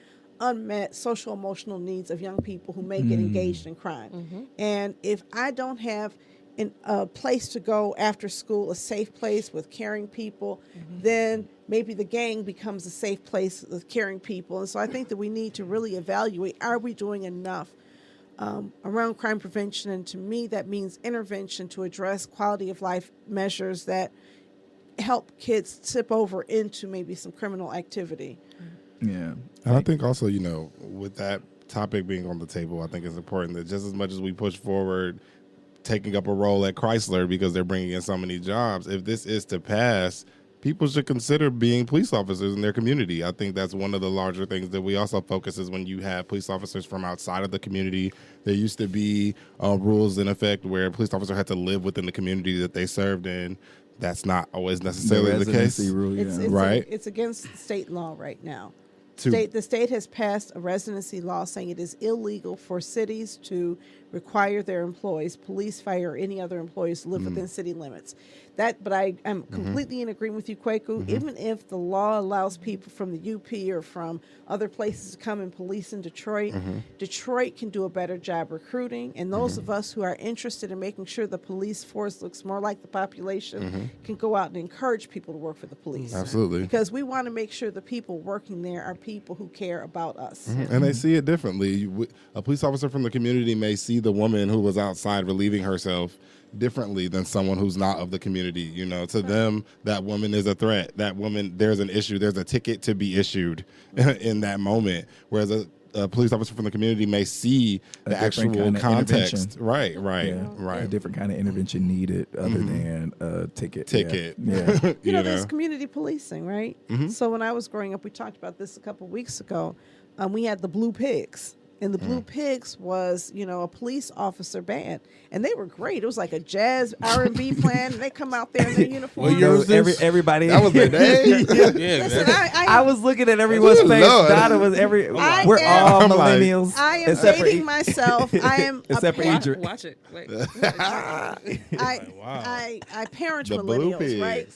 unmet social emotional needs of young people who may get engaged in crime. And if I don't have a place to go after school, a safe place with caring people, then maybe the gang becomes a safe place with caring people. And so I think that we need to really evaluate, are we doing enough around crime prevention? And to me, that means intervention to address quality of life measures that help kids tip over into maybe some criminal activity. Yeah. And I think also, with that topic being on the table, I think it's important that just as much as we push forward taking up a role at Chrysler because they're bringing in so many jobs, if this is to pass, people should consider being police officers in their community. I think that's one of the larger things that we also focus is when you have police officers from outside of the community. There used to be rules in effect where a police officer had to live within the community that they served in. That's not always necessarily the case. Rule, yeah. Right? It's against state law right now. The state has passed a residency law saying it is illegal for cities to require their employees, police, fire, or any other employees to live within city limits. But I am completely in agreement with you, Kwaku. Even if the law allows people from the UP or from other places to come and police in Detroit, Detroit can do a better job recruiting. And those of us who are interested in making sure the police force looks more like the population can go out and encourage people to work for the police. Absolutely. Because we want to make sure the people working there are people who care about us. And they see it differently. A police officer from the community may see the woman who was outside relieving herself differently than someone who's not of the community. To them, that woman is a threat. That woman, there's an issue. There's a ticket to be issued in that moment. Whereas a police officer from the community may see the actual context. Right. A different kind of intervention needed other than a ticket. Yeah. There's community policing, right? So when I was growing up, we talked about this a couple weeks ago. We had the Blue Pigs. And the Blue Pigs was, a police officer band, and they were great. It was like a jazz R&B plan, and they come out there in their uniform. What year was this? Everybody. That was their day. Listen, I was looking at everyone's face. Donna was we're all millennials. I am dating myself. I am except for Ederique. Watch it. Wait. I parent The millennials, Blue right? Pigs.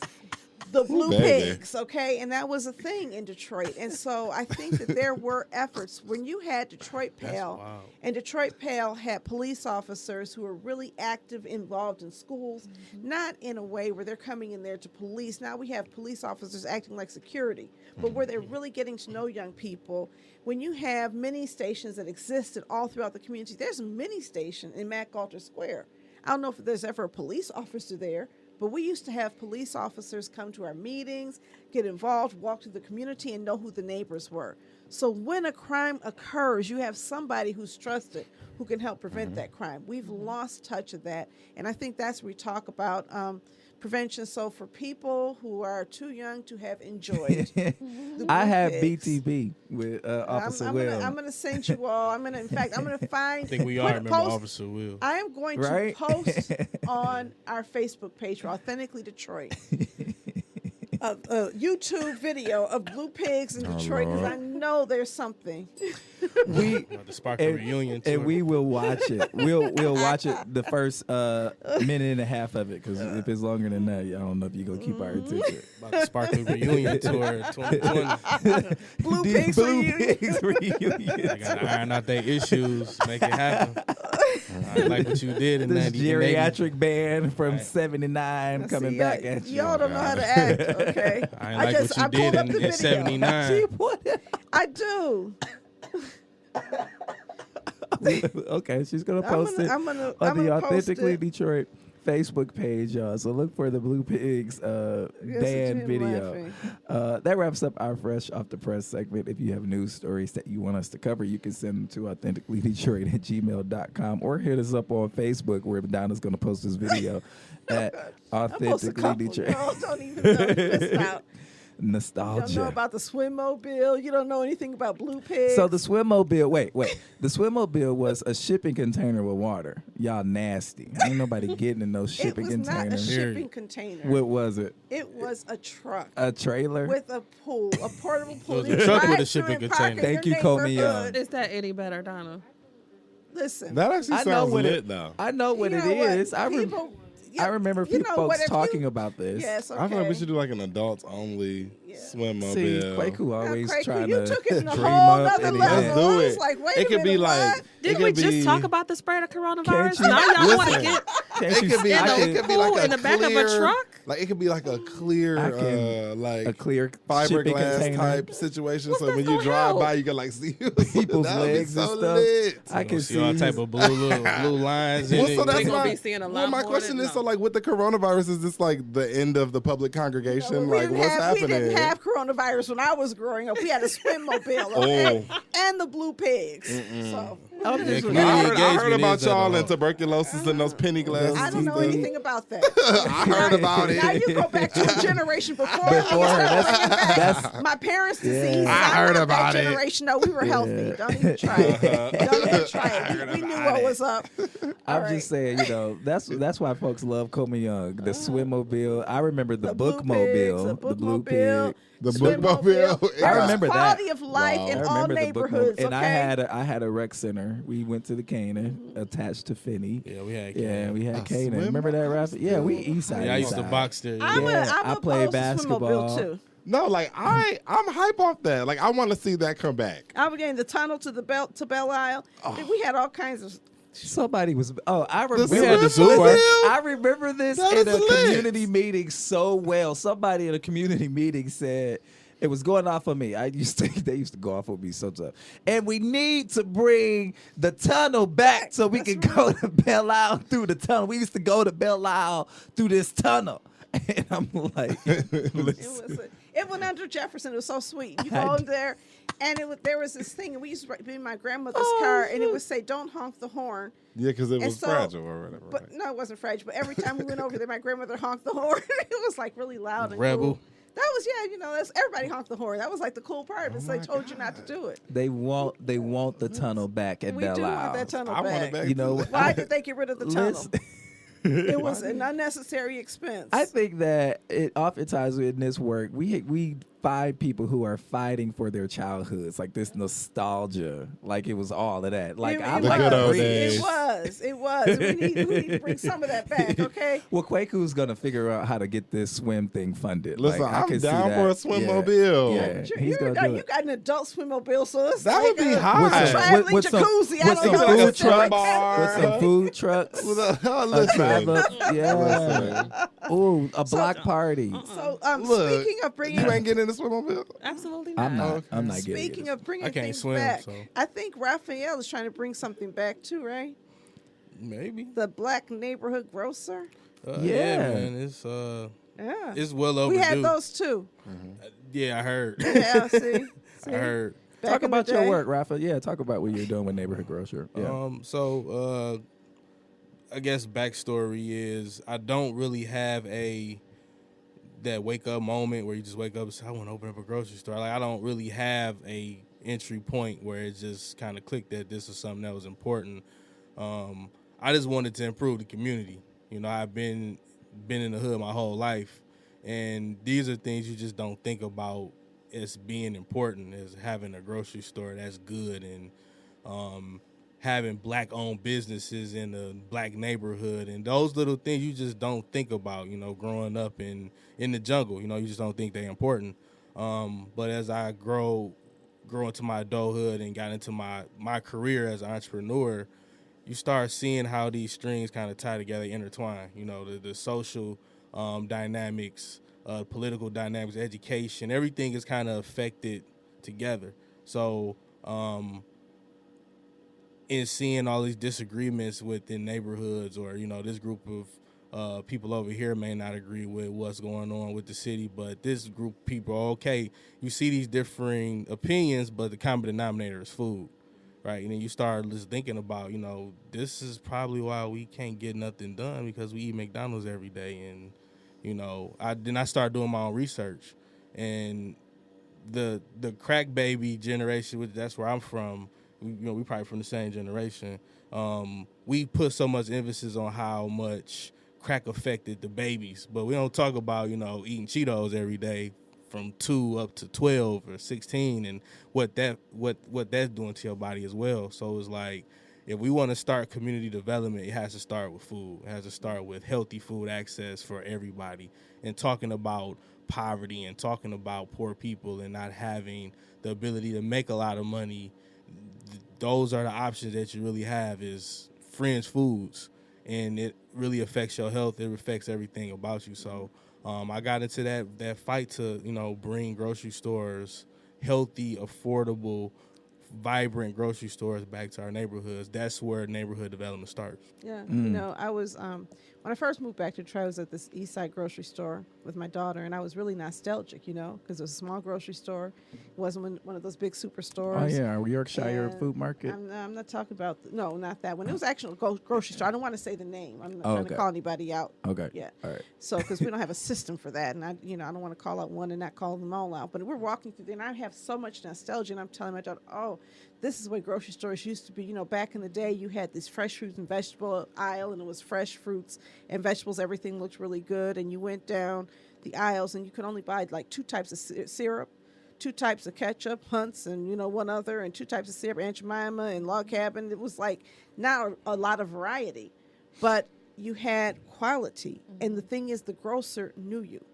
The Blue Baby. Pigs, okay? And that was a thing in Detroit. And so I think that there were efforts. When you had Detroit Pale, and Detroit Pale had police officers who were really active, involved in schools, not in a way where they're coming in there to police. Now we have police officers acting like security, but where they're really getting to know young people. When you have mini stations that existed all throughout the community, there's a mini station in MacAlter Square. I don't know if there's ever a police officer there, But we used to have police officers come to our meetings, get involved, walk through the community, and know who the neighbors were. So when a crime occurs, you have somebody who's trusted who can help prevent that crime. We've lost touch of that. And I think that's where we talk about prevention. So for people who are too young to have enjoyed, I have pigs, BTB with Officer Will. I'm gonna send you all. I'm gonna find. I think we all remember Officer Will. I am going Right? to post on our Facebook page for Authentically Detroit a YouTube video of blue pigs in Detroit because I know there's something. We The Sparkle Reunion tour. and we will watch it. We'll watch it the first minute and a half of it because if it's longer than that, I don't know if you're gonna keep our attention. About the Sparkle Reunion tour 2020. Blue The pigs Blue reunion. Pigs reunion. I gotta iron out their issues, make it happen. I like what you did in This 90. geriatric band from Right. '79 coming See, back at you. Y'all don't know how to act, okay? I ain't like what you I did pulled up the in video. 79. See what? I do. Okay, she's gonna post it I'm on the gonna post Authentically it. Detroit Facebook page, y'all. So look for the Blue Pigs band Jim video. laughing. That wraps up our Fresh Off the Press segment. If you have news stories that you want us to cover, you can send them to authenticallydetroit@gmail.com or hit us up on Facebook where Donna's going to post this video at I post a Authentically couple. Detroit. Y'all don't even know. You missed out. You don't Nostalgia. know about the Swimmobile. You don't know anything about blue pigs. So the Swimmobile, wait. The Swimmobile was a shipping container with water. Y'all nasty. Ain't nobody getting in no it shipping was not a container. shipping container. What was it? It was a truck A trailer? with a pool, a portable pool. was a You truck drive with a through shipping and park in container. Thank your you, Coleman Young. neighborhood. Is that any better, Donna? Listen, That actually I know sounds what lit, though. I know what you it know what? is. I remember you know what, folks if talking you- about this. Yes, okay. I feel like we should do like an adults only swim See, mobile. Kwaku always Kwaku, trying you to took it in a dream whole up nother anything. level. Let's do I was it. like, wait It a could be minute, like what? Didn't it we could just be- talk about the spread of coronavirus? Can't you- Now y'all want to Listen. get Can't It you could be see- I like can- it could be like pool a in the back of a clear- truck? Like it could be like a clear, I can- like a clear shipping fiberglass container. type situation. What's So that when you gonna drive help? by, you can like see People's That would be legs and so stuff. lit. I can See all see type of blue lines in Well, it. so that's We gonna my, be seeing a well, lot my more question than- is, so no. like with the coronavirus, is this like the end of the public congregation? We Like didn't what's have, happening? We didn't have coronavirus when I was growing up. We had a Swimmobile, okay? And the blue pigs. So I'm Yeah, just- community I heard engagement about is at y'all a- and tuberculosis and those penny glasses. I don't know TV. anything about that. I heard about Now it. you go back to a generation before me. Before her. That's my parents' disease. Yeah. I heard I'm not about that it. generation. No, we were healthy. Don't even try it. Don't even try it. We knew what was up. I'm All just saying, that's why folks love Coleman Young. The Swimmobile. I remember the Bookmobile. The Blue Pig. The Swimmobile. Bookmobile. I remember that. Quality of life Wow. in I all remember the neighborhoods. Bookmobile. And Okay? I had a rec center. We went to the Canaan attached to Finney. Yeah, we had. Yeah, we had A Canaan. Remember that, Rafa? Yeah, we east side. Yeah, I east used to side. box there. I'm Yeah, I played opposed to basketball. Swimmobile too. No, like I'm hype off that. Like I want to see that come back. I was getting the tunnel to the Belle Isle. We had all kinds of. Somebody was. Oh, I remember. We had the Swimmobile? Super. I remember this That in a is lit. community meeting so well. Somebody in a community meeting said it was going off on me. They used to go off on me so tough. And we need to bring the tunnel back so we can go to Belle Isle through the tunnel. We used to go to Belle Isle through this tunnel. And I'm like, It went under Jefferson. It was so sweet. You go in there, and there was this thing, and we used to be in my grandmother's car, and it would say, "Don't honk the horn." Yeah, because it And was so- fragile or whatever. But right? no, it wasn't fragile. But every time we went over there, my grandmother honked the horn. It was like really loud and Rebel. cool. That was that's everybody honked the horn. That was like the cool part. But they told you not to do it. they want the tunnel back at We Belle do Isle. want that tunnel I want back. it back. You know, Why did they get rid of the tunnel? Listen- It was an unnecessary expense. I think that oftentimes in this work, we find people who are fighting for their childhoods, like this nostalgia, like it was all of that. Like I The like good the old bridge. days. It was. We need to bring some of that back, okay? Well, Kwaku's gonna figure out how to get this swim thing funded. Listen, Like, I I'm can see down that. for a Swimmobile. Yeah, Sure, he's gonna do you it. got an adult Swimmobile, so it's That like would be a hot. traveling With some- jacuzzi. with I don't some know. food It's a different trucks. category. With some food trucks. With a, A drive listen, up, yeah. Ooh, a block party. So, look, speaking of bringing, you ain't getting in the Swimmobile. Absolutely not. I'm not. Okay. I'm not getting speaking it. of bringing I can't things swim, back, so. I think Raphael is trying to bring something back too, right? Maybe. The Black Neighborhood Grocer. Man, Yeah. it's well We overdue. had those too. Yeah, I heard. Yeah, see? I heard. Back Talk in the about your day. work, Rafa. Yeah, talk about what you're doing with Neighborhood Grocer. Yeah. So I guess backstory is I don't really have that wake up moment where you just wake up and say, I want to open up a grocery store. Like, I don't really have a entry point where it just kind of clicked that this is something that was important. I just wanted to improve the community. You know, I've been in the hood my whole life, and these are things you just don't think about as being important, as having a grocery store that's good, and having black-owned businesses in a black neighborhood, and those little things you just don't think about, you know, growing up in the jungle. You know, you just don't think they're important. But as I grow into my adulthood and got into my career as an entrepreneur, you start seeing how these strings kind of tie together, intertwine. You know, the social dynamics, political dynamics, education, everything is kind of affected together. So in seeing all these disagreements within neighborhoods, or, you know, this group of people over here may not agree with what's going on with the city, but this group of people are okay. You see these differing opinions, but the common denominator is food, right? And then you start just thinking about, you know, this is probably why we can't get nothing done, because we eat McDonald's every day. And, you know, I started doing my own research, and the crack baby generation, which that's where I'm from, we probably from the same generation. We put so much emphasis on how much crack affected the babies, but we don't talk about, you know, eating Cheetos every day from 2 up to 12 or 16, and what that's doing to your body as well. So it's like, if we want to start community development, it has to start with food. It has to start with healthy food access for everybody, and talking about poverty and talking about poor people and not having the ability to make a lot of money. Those are the options that you really have, is Friends Foods, and it really affects your health. It affects everything about you. So I got into that fight to, you know, bring grocery stores, healthy, affordable, vibrant grocery stores back to our neighborhoods. That's where neighborhood development starts. Yeah, you know, I was when I first moved back to Detroit, I was at this East Side grocery store with my daughter, and I was really nostalgic, you know, because it was a small grocery store. It wasn't one of those big superstores. Oh yeah, Yorkshire And Food Market. I'm not talking about no, not that one. It was actually a grocery store. I don't want to say the name. I'm not trying okay. to call anybody out. Okay. Yeah. All right. So, because we don't have a system for that, and I don't want to call out one and not call them all out. But we're walking through there, and I have so much nostalgia, and I'm telling my daughter, oh, this is what grocery stores used to be. You know, back in the day, you had this fresh fruits and vegetable aisle, and it was fresh fruits and vegetables. Everything looked really good, and you went down the aisles, and you could only buy like 2 types of syrup, 2 types of ketchup, Hunt's, and, you know, one other, and 2 types of syrup, Aunt Jemima and Log Cabin. It was like not a lot of variety, but you had quality. Mm-hmm. And the thing is, the grocer knew you.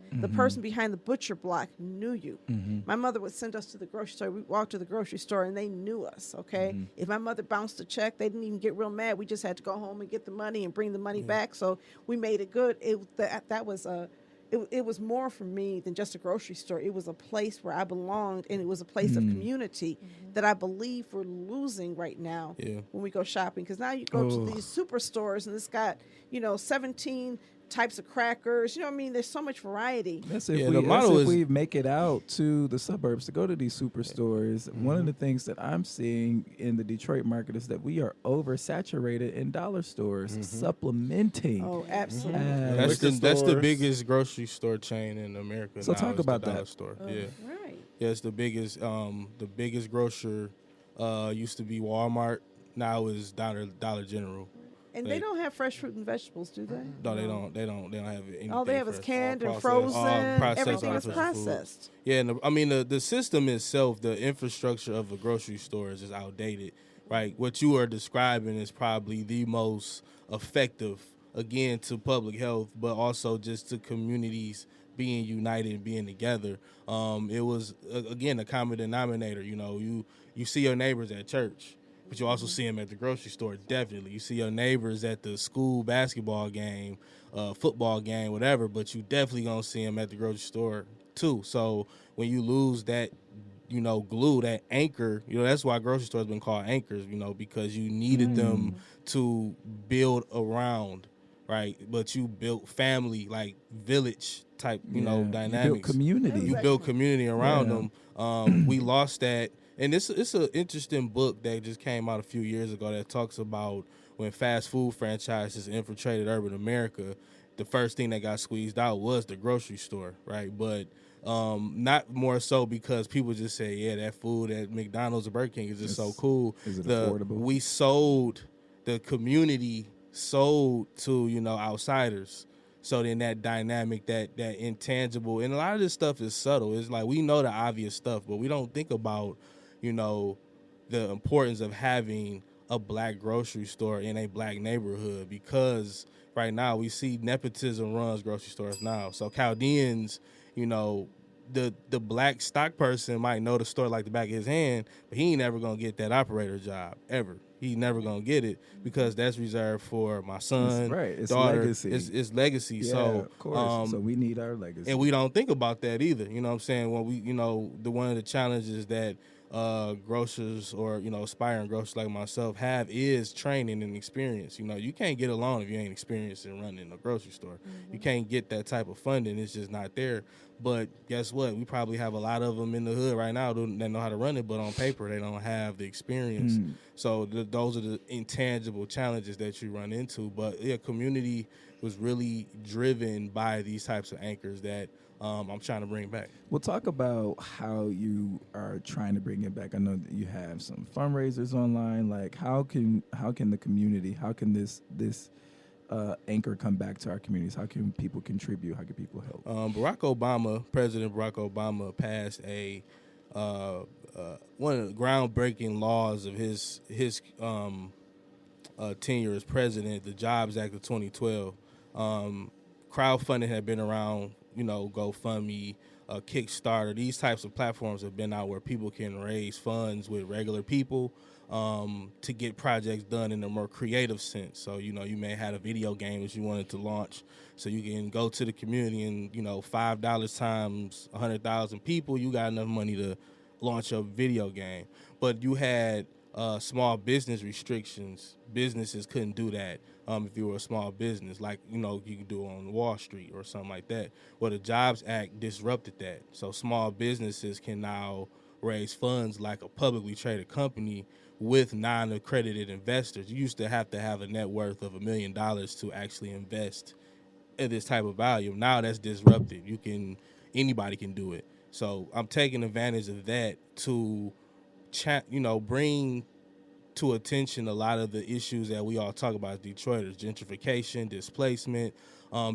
Mm-hmm. The person behind the butcher block knew you. Mm-hmm. My mother would send us to the grocery store. We'd walk to the grocery store, and they knew us, okay? Mm-hmm. If my mother bounced a check, they didn't even get real mad. We just had to go home and get the money and bring the money back, so we made it good. It was more for me than just a grocery store. It was a place where I belonged, and it was a place of community that I believe we're losing right now when we go shopping. Because now you go to these superstores, and it's got, you know, 17 types of crackers. You know what I mean? There's so much variety. That's if we make it out to the suburbs to go to these superstores. One of the things that I'm seeing in the Detroit market is that we are oversaturated in dollar stores, supplementing. Oh, absolutely. That's the biggest grocery store chain in America. So now talk is about the dollar that. store. Right. Yeah, it's the biggest grocer. Used to be Walmart. Now is Dollar General. And they don't have fresh fruit and vegetables, do they? No, they don't. They don't have anything. All they have is fresh. canned All and processed. frozen. Processed, Everything is artificial food. processed. Yeah, and the system itself, the infrastructure of a grocery store is just outdated, right? What you are describing is probably the most effective, again, to public health, but also just to communities being united and being together. It was, again, a common denominator. You know, you see your neighbors at church, but you also see them at the grocery store, definitely. You see your neighbors at the school basketball game, football game, whatever, but you definitely going to see them at the grocery store, too. So when you lose that, you know, glue, that anchor, you know, that's why grocery stores have been called anchors, you know, because you needed them to build around. right? But you built family, like village type, you know, dynamics. You built community. You built community around Yeah. them. We lost that, and it's an interesting book that just came out a few years ago that talks about when fast food franchises infiltrated urban America. The first thing that got squeezed out was the grocery store, right? But not more so because people just say, yeah, that food at McDonald's or Burger King is just so cool. Is it affordable? We sold, the community sold to, you know, outsiders. So then that dynamic, that intangible, and a lot of this stuff is subtle. It's like we know the obvious stuff, but we don't think about, you know, the importance of having a black grocery store in a black neighborhood, because right now we see nepotism runs grocery stores now. So Chaldeans, you know, the black stock person might know the store like the back of his hand, but he ain't never gonna get that operator job ever. He never gonna get it because that's reserved for my son, It's daughter. legacy. It's legacy. Yeah, So of course. So we need our legacy. and we don't think about that either. You know what I'm saying? When we, you know, one of the challenges that grocers or, you know, aspiring grocers like myself have is training and experience. You know, you can't get along if you ain't experienced in running a grocery store. You can't get that type of funding. It's just not there. But guess what? We probably have a lot of them in the hood right now that know how to run it, but on paper they don't have the experience. So those are the intangible challenges that you run into. But yeah, community was really driven by these types of anchors that I'm trying to bring back. We'll talk about how you are trying to bring it back. I know that you have some fundraisers online. Like, how can the community, how can this anchor come back to our communities? How can people contribute? How can people help? President Barack Obama passed a one of the groundbreaking laws of his tenure as president, the Jobs Act of 2012. Crowdfunding had been around, you know, GoFundMe, Kickstarter. These types of platforms have been out where people can raise funds with regular people to get projects done in a more creative sense. So, you know, you may have a video game that you wanted to launch, so you can go to the community and, you know, $5 times 100,000 people, you got enough money to launch a video game. But you had small business restrictions. Businesses couldn't do that if you were a small business, like, you know, you could do on Wall Street or something like that. Well, the Jobs Act disrupted that. So small businesses can now raise funds like a publicly traded company with non-accredited investors. You used to have a net worth of $1 million to actually invest in this type of value. Now that's disrupted. Anybody can do it. So I'm taking advantage of that to, you know, bring to attention a lot of the issues that we all talk about as Detroiters: gentrification, displacement,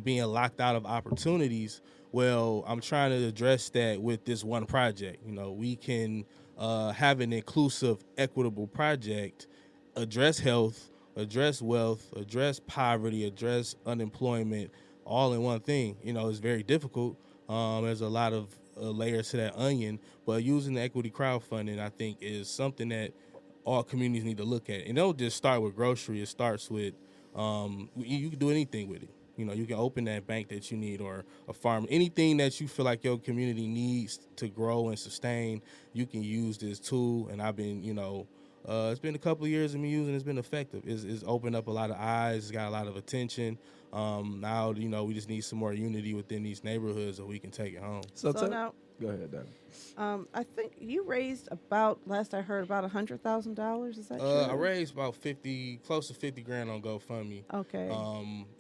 being locked out of opportunities. Well, I'm trying to address that with this one project. You know, we can have an inclusive, equitable project, address health, address wealth, address poverty, address unemployment, all in one thing. You know, it's very difficult. There's a lot of layers to that onion, but using the equity crowdfunding, I think, is something that all communities need to look at. And it don't just start with grocery. It starts with, you can do anything with it. You know, you can open that bank that you need, or a farm, anything that you feel like your community needs to grow and sustain, you can use this tool. And I've been, you know, it's been a couple of years of me using it. It's been effective. It's opened up a lot of eyes. It's got a lot of attention. Now, you know, we just need some more unity within these neighborhoods so we can take it home. So now, go ahead, Dad. I think you raised last I heard, about $100,000. Is that true? I raised about close to 50 grand on GoFundMe. Okay.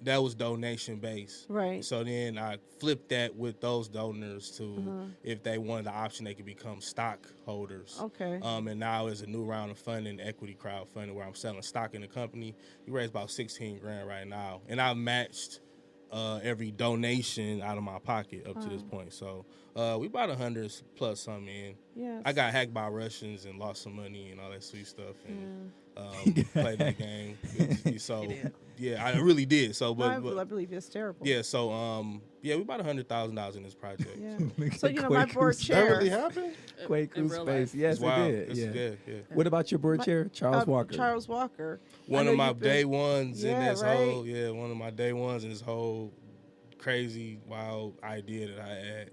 That was donation based. Right. So then I flipped that with those donors to, if they wanted the option, they could become stockholders. Okay. And now is a new round of funding, equity crowdfunding, where I'm selling stock in the company. We raised about 16 grand right now, and I matched every donation out of my pocket up to this point. So we about 100 plus something in. Yes. I got hacked by Russians and lost some money and all that sweet stuff, and played that game. So yeah, I really did. So, but I believe it's terrible. yeah. So yeah, we about $100,000 in this project. Yeah. So you know, my board That chair. really happened? Kwaku's real face. life. Yes, It's wild. it did. It's Yeah. yeah. What about your board chair, Charles Walker? Charles Walker. One I of know my you've been- day ones in Yeah, this right. whole one of my day ones in this whole crazy wild idea that I had.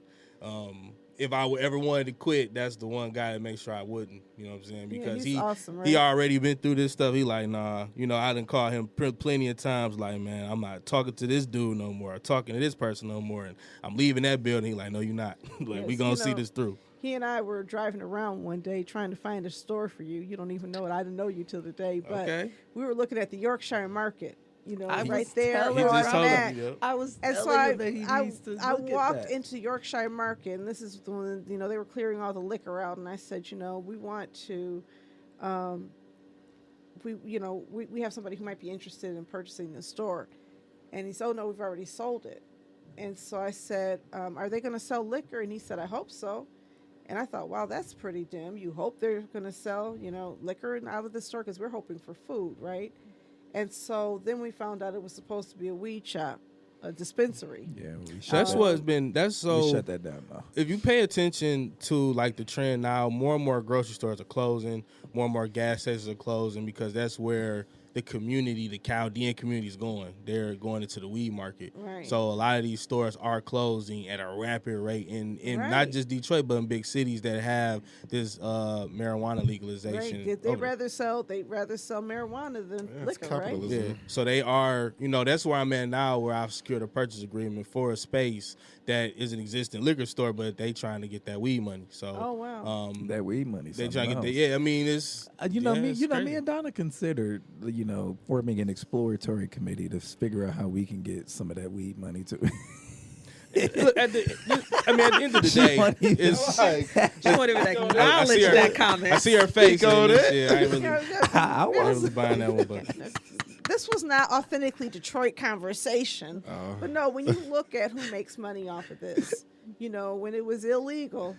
if I would ever wanted to quit, that's the one guy that makes sure I wouldn't. You know what I'm saying? Yeah, Because he's awesome, right? he already been through this stuff. He like, nah. You know, I done called him plenty of times. Like, man, I'm not talking to this dude no more. Or talking to this person no more. And I'm leaving that building. He like, no, you're not. Like, Yes, we gonna see this through. He and I were driving around one day trying to find a store for you. You don't even know it. I didn't know you till today, but Okay. we were looking at the Yorkshire Market. You know, I right was there. telling He where just I'm told at. him. Yep. I was And so telling him that he needs to I look at walked that. into Yorkshire Market, and this is when they were clearing all the liquor out, and I said, we want to, we have somebody who might be interested in purchasing the store, and he said, oh no, we've already sold it, and so I said, are they going to sell liquor? And he said, I hope so. And I thought, wow, that's pretty dim. You hope they're going to sell, liquor out of the store because we're hoping for food, right? And so then we found out it was supposed to be a weed shop, a dispensary. Yeah, we shut That's that, what's been. That's so. we shut that down though. If you pay attention to like the trend now, more and more grocery stores are closing, more and more gas stations are closing because that's where the community, the Chaldean community is going. They're going into the weed market. Right. So a lot of these stores are closing at a rapid rate in Right. not just Detroit, but in big cities that have this marijuana legalization. Right. They'd rather sell marijuana than It's liquor, right? capitalism. Yeah. So they are, that's where I'm at now, where I've secured a purchase agreement for a space that is an existing liquor store, but they trying to get that weed money. So, Oh, wow. That weed money. they trying to get something that. else. Yeah, I mean, it's Me crazy. and Donna considered, forming an exploratory committee to figure out how we can get some of that weed money too. Look, at the end of the day, it's. She won't even I acknowledge see her- that comment. I see her face. Go and there. shit. I ain't really, I I ain't was. really buying that one, but This was not authentically Detroit conversation. Oh. But no, when you look at who makes money off of this, when it was illegal,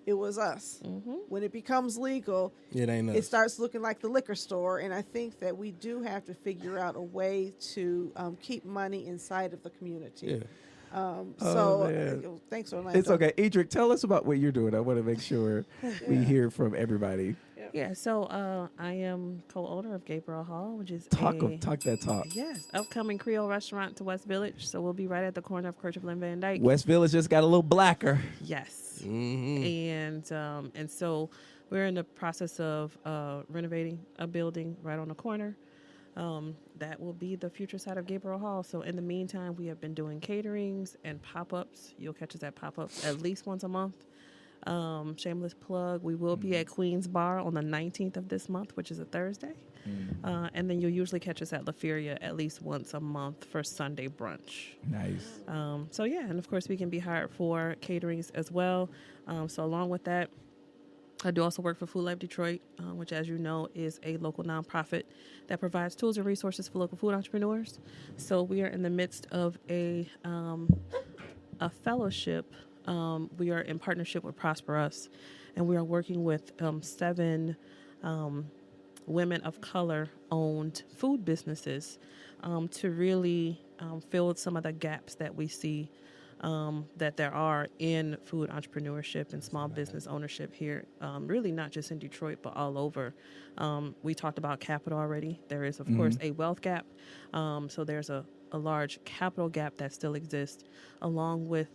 it was us. When it becomes legal, it ain't it us. starts looking like the liquor store. And I think that we do have to figure out a way to keep money inside of the community. Yeah. So thanks, Orlando. It's okay. Ederique, tell us about what you're doing. I want to make sure we hear from everybody. Yeah, so I am co-owner of Gabriel Hall, which is Talk that talk. Yes, upcoming Creole restaurant to West Village. So we'll be right at the corner of Kirchhoff and Van Dyke. West Village just got a little blacker. Yes, Mm-hmm. and so we're in the process of renovating a building right on the corner. That will be the future side of Gabriel Hall. So in the meantime, we have been doing caterings and pop-ups. You'll catch us at pop-ups at least once a month. Shameless plug, we will be at Queen's Bar on the 19th of this month, which is a Thursday. And then you'll usually catch us at La Feria at least once a month for Sunday brunch. Nice. And of course we can be hired for caterings as well. So along with that, I do also work for Food Life Detroit, which, as you know, is a local nonprofit that provides tools and resources for local food entrepreneurs. So we are in the midst of a fellowship. We are in partnership with Prosper Us, and we are working with 7 women of color-owned food businesses to really fill some of the gaps that we see that there are in food entrepreneurship and small business ownership here, really not just in Detroit, but all over. We talked about capital already. There is, of course, a wealth gap. So there's a large capital gap that still exists, along with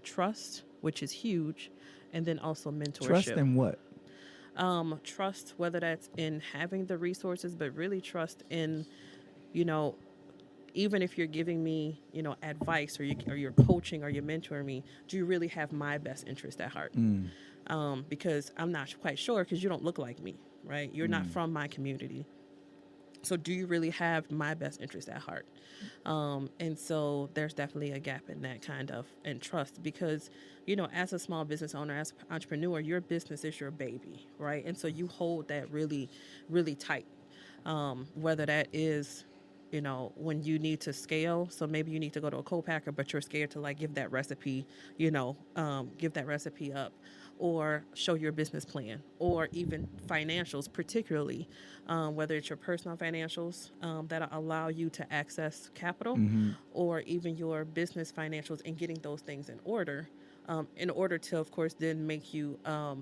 trust, which is huge, and then also mentorship. Trust in what? Trust, whether that's in having the resources, but really trust in, even if you're giving me, advice or you're coaching or you're mentoring me, do you really have my best interest at heart? Because I'm not quite sure, because you don't look like me, right? You're not from my community. So do you really have my best interest at heart? And so there's definitely a gap in that kind of and trust, because, as a small business owner, as an entrepreneur, your business is your baby, right? And so you hold that really, really tight, whether that is, when you need to scale. So maybe you need to go to a co-packer, but you're scared to give that recipe, give that recipe up, or show your business plan, or even financials, particularly, whether it's your personal financials that allow you to access capital, or even your business financials, and getting those things in order to, of course, then make you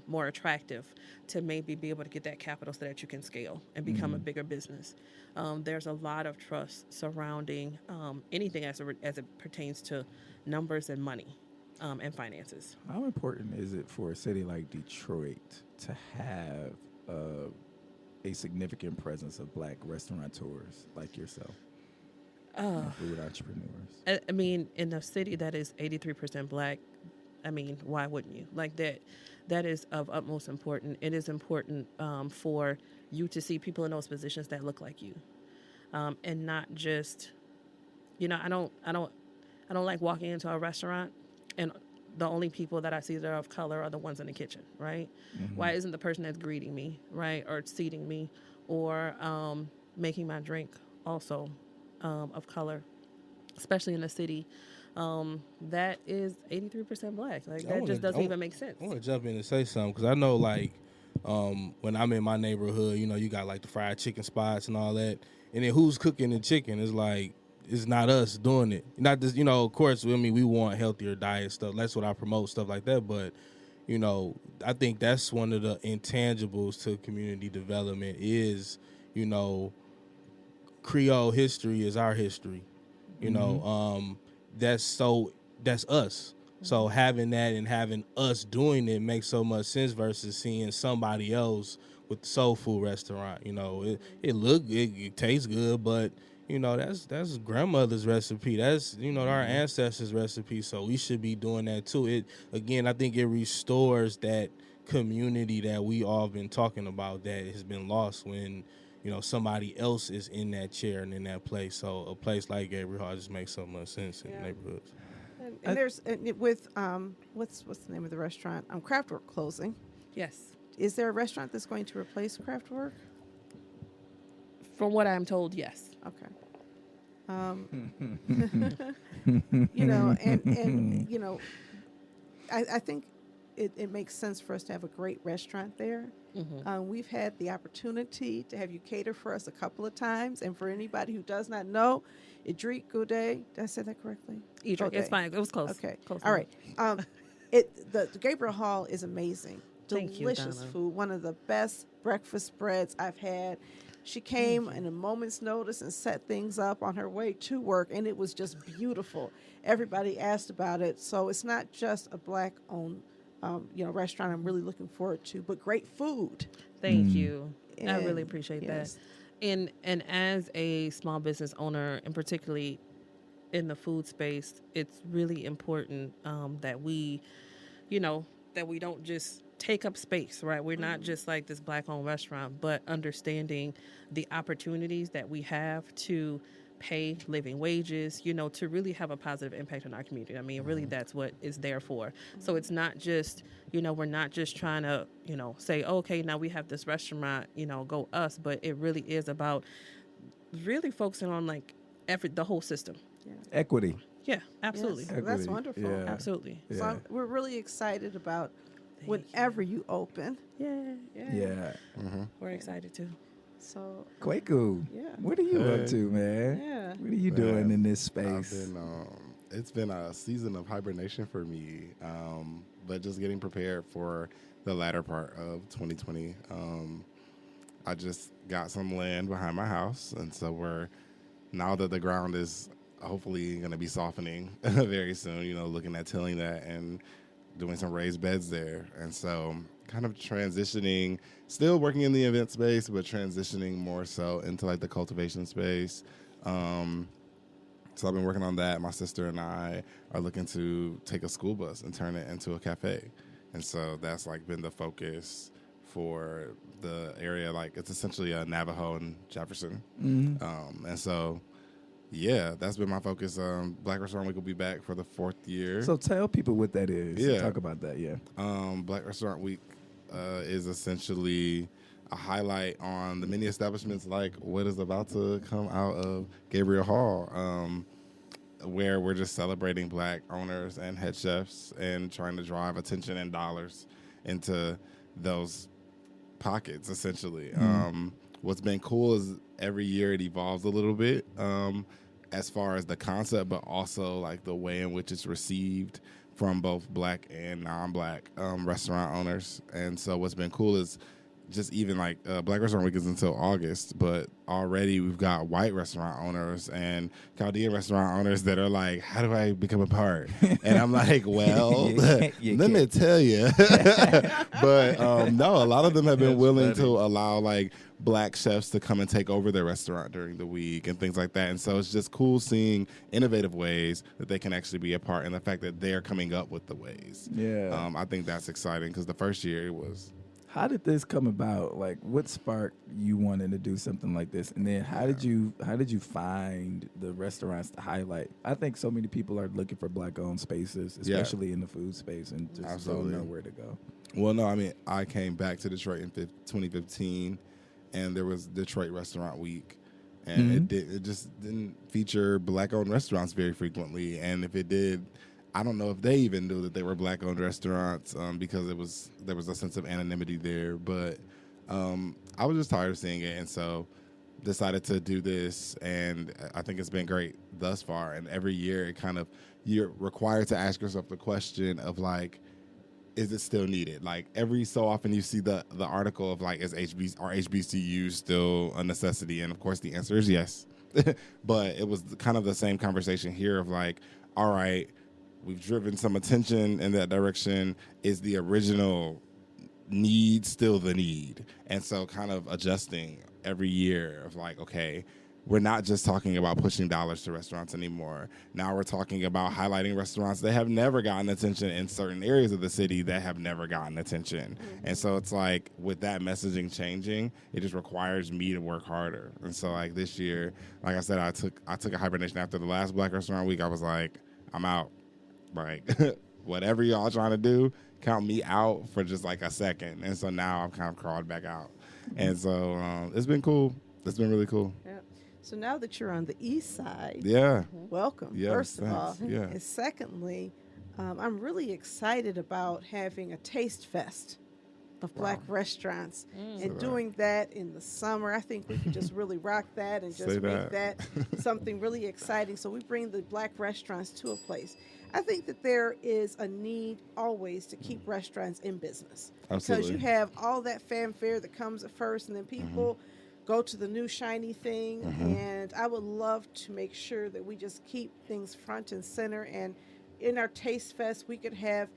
more attractive to maybe be able to get that capital so that you can scale and become a bigger business. There's a lot of trust surrounding anything as it pertains to numbers and money. and finances. How important is it for a city like Detroit to have a significant presence of Black restaurateurs like yourself? And food entrepreneurs. I mean, in a city that is 83% Black, I mean, why wouldn't you? Like that is of utmost importance. It is important for you to see people in those positions that look like you, and not just, I don't like walking into a restaurant and the only people that I see that are of color are the ones in the kitchen, right? Mm-hmm. Why isn't the person that's greeting me, right, or seating me, or making my drink also of color, especially in a city that is 83% Black? Like that just doesn't even make sense. I want to jump in and say something because I know, like, when I'm in my neighborhood, you got like the fried chicken spots and all that, and then who's cooking the chicken? It's like, it's not us doing it. Not just, of course, I mean, we want healthier diet stuff. That's what I promote, stuff like that. But, I think that's one of the intangibles to community development is, Creole history is our history. That's us. So having that and having us doing it makes so much sense versus seeing somebody else with the soul food restaurant. It tastes good, but that's grandmother's recipe. That's our ancestors' recipe. So we should be doing that too. I think it restores that community that we all been talking about that has been lost when somebody else is in that chair and in that place. So a place like Gabriel Hall just makes so much sense in neighborhoods. And there's with what's the name of the restaurant? Craftwork closing. Yes. Is there a restaurant that's going to replace Craftwork? From what I'm told, yes. Okay. I think it makes sense for us to have a great restaurant there. Mm-hmm. We've had the opportunity to have you cater for us a couple of times, and for anybody who does not know, Ederique Goudia, did I say that correctly? Ederique, it's fine. It was close. Okay. Close all right. The Gabriel Hall is amazing. Delicious food. One of the best breakfast spreads I've had. She came in a moment's notice and set things up on her way to work, and it was just beautiful. Everybody asked about it. So it's not just a Black-owned restaurant I'm really looking forward to, but great food. Thank you. I really appreciate that. And as a small business owner, and particularly in the food space, it's really important that we don't just take up space, right? We're not just like this Black-owned restaurant, but understanding the opportunities that we have to pay living wages, to really have a positive impact on our community. I mean, really, that's what it's there for. So it's not just, we're not just trying to, say, okay, now we have this restaurant, go us, but it really is about really focusing on like the whole system. Yeah. Equity. Yeah, absolutely. Yes, that's wonderful. Yeah. Absolutely. Yeah. So we're really excited about whenever you open. Yeah. Mm-hmm. We're excited too. So Kwaku, what are you up to, man? Yeah. What are you doing in this space? It's been a season of hibernation for me, but just getting prepared for the latter part of 2020. I just got some land behind my house, and so now that the ground is hopefully going to be softening very soon, looking at tilling that and doing some raised beds there. And so kind of transitioning, still working in the event space, but transitioning more so into like the cultivation space. So I've been working on that. My sister and I are looking to take a school bus and turn it into a cafe. And so that's like been the focus for the area. Like it's essentially a Navajo and Jefferson. Mm-hmm. And so that's been my focus. Black Restaurant Week will be back for the 4th year. So tell people what that is. Yeah. Talk about that, Black Restaurant Week is essentially a highlight on the many establishments like what is about to come out of Gabriel Hall, where we're just celebrating Black owners and head chefs and trying to drive attention and dollars into those pockets, essentially. Mm-hmm. What's been cool is every year it evolves a little bit as far as the concept, but also like the way in which it's received from both Black and non-Black restaurant owners. And so what's been cool is just even like Black Restaurant Week is until August, but already we've got white restaurant owners and Chaldean restaurant owners that are like, how do I become a part? And I'm like, well, let me tell you. But no, a lot of them have been willing to allow like Black chefs to come and take over their restaurant during the week and things like that. And so it's just cool seeing innovative ways that they can actually be a part, and the fact that they're coming up with the ways. Yeah. I think that's exciting because the first year it was. How did this come about? Like, what sparked you wanting to do something like this? And then how did you find the restaurants to highlight? I think so many people are looking for Black-owned spaces, especially in the food space, and just don't know where to go. Well, no, I mean, I came back to Detroit in 2015, and there was Detroit Restaurant Week, and it just didn't feature Black-owned restaurants very frequently. And if it did, I don't know if they even knew that they were Black-owned restaurants because there was a sense of anonymity there. But I was just tired of seeing it, and so decided to do this. And I think it's been great thus far. And every year, you're required to ask yourself the question of like, is it still needed? Like every so often, you see the article of like, are HBCUs still a necessity? And of course, the answer is yes. But it was kind of the same conversation here of like, all right, we've driven some attention in that direction. Is the original need still the need? And so kind of adjusting every year of like, okay, we're not just talking about pushing dollars to restaurants anymore. Now we're talking about highlighting restaurants that have never gotten attention in certain areas of the city that have never gotten attention. And so it's like with that messaging changing, it just requires me to work harder. And so like this year, like I said, I took a hibernation after the last Black Restaurant Week. I was like, I'm out. Like, whatever y'all trying to do, count me out for just like a second. And so now I've kind of crawled back out. And so it's been cool. It's been really cool. Yeah. So now that you're on the east side, welcome, Yeah, first of all. Yeah. And secondly, I'm really excited about having a taste fest of Black restaurants and doing that in the summer. I think we can just really rock that and just make that something really exciting. So we bring the Black restaurants to a place. I think that there is a need always to keep restaurants in business. Absolutely. Because you have all that fanfare that comes at first, and then people go to the new shiny thing. And I would love to make sure that we just keep things front and center. And in our Taste Fest, we could have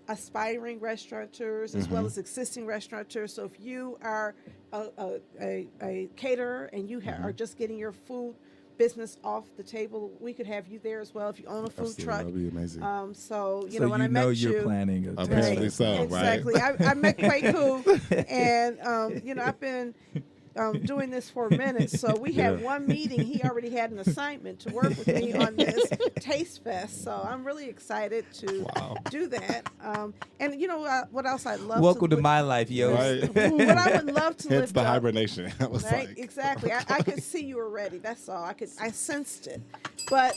aspiring restaurateurs as well as existing restaurateurs. So if you are a caterer and you are just getting your food business off the table, we could have you there as well if you own a food truck. That'd be amazing. So when I met you're planning a apparently so, exactly. right? I met Kwaku, and I've been doing this for a minute. So we had one meeting. He already had an assignment to work with me on this Taste Fest. So I'm really excited to do that. And you know what else I'd love Welcome to my life, yo. Right. what I would love to Hence lift the up. hibernation. I was Right, like, exactly. I could see you were ready. That's all. I sensed it. But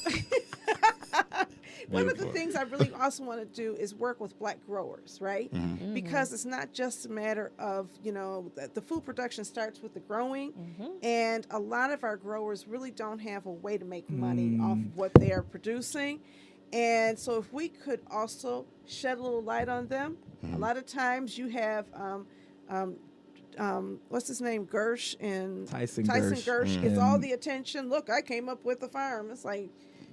one of the things I really also want to do is work with Black growers, right? Because it's not just a matter of, the food production starts with the growing, and a lot of our growers really don't have a way to make money off of what they are producing. And so if we could also shed a little light on them, a lot of times you have what's his name, Gersh, and Tyson Gersh gets all the attention. Look, I came up with the farm. It's like,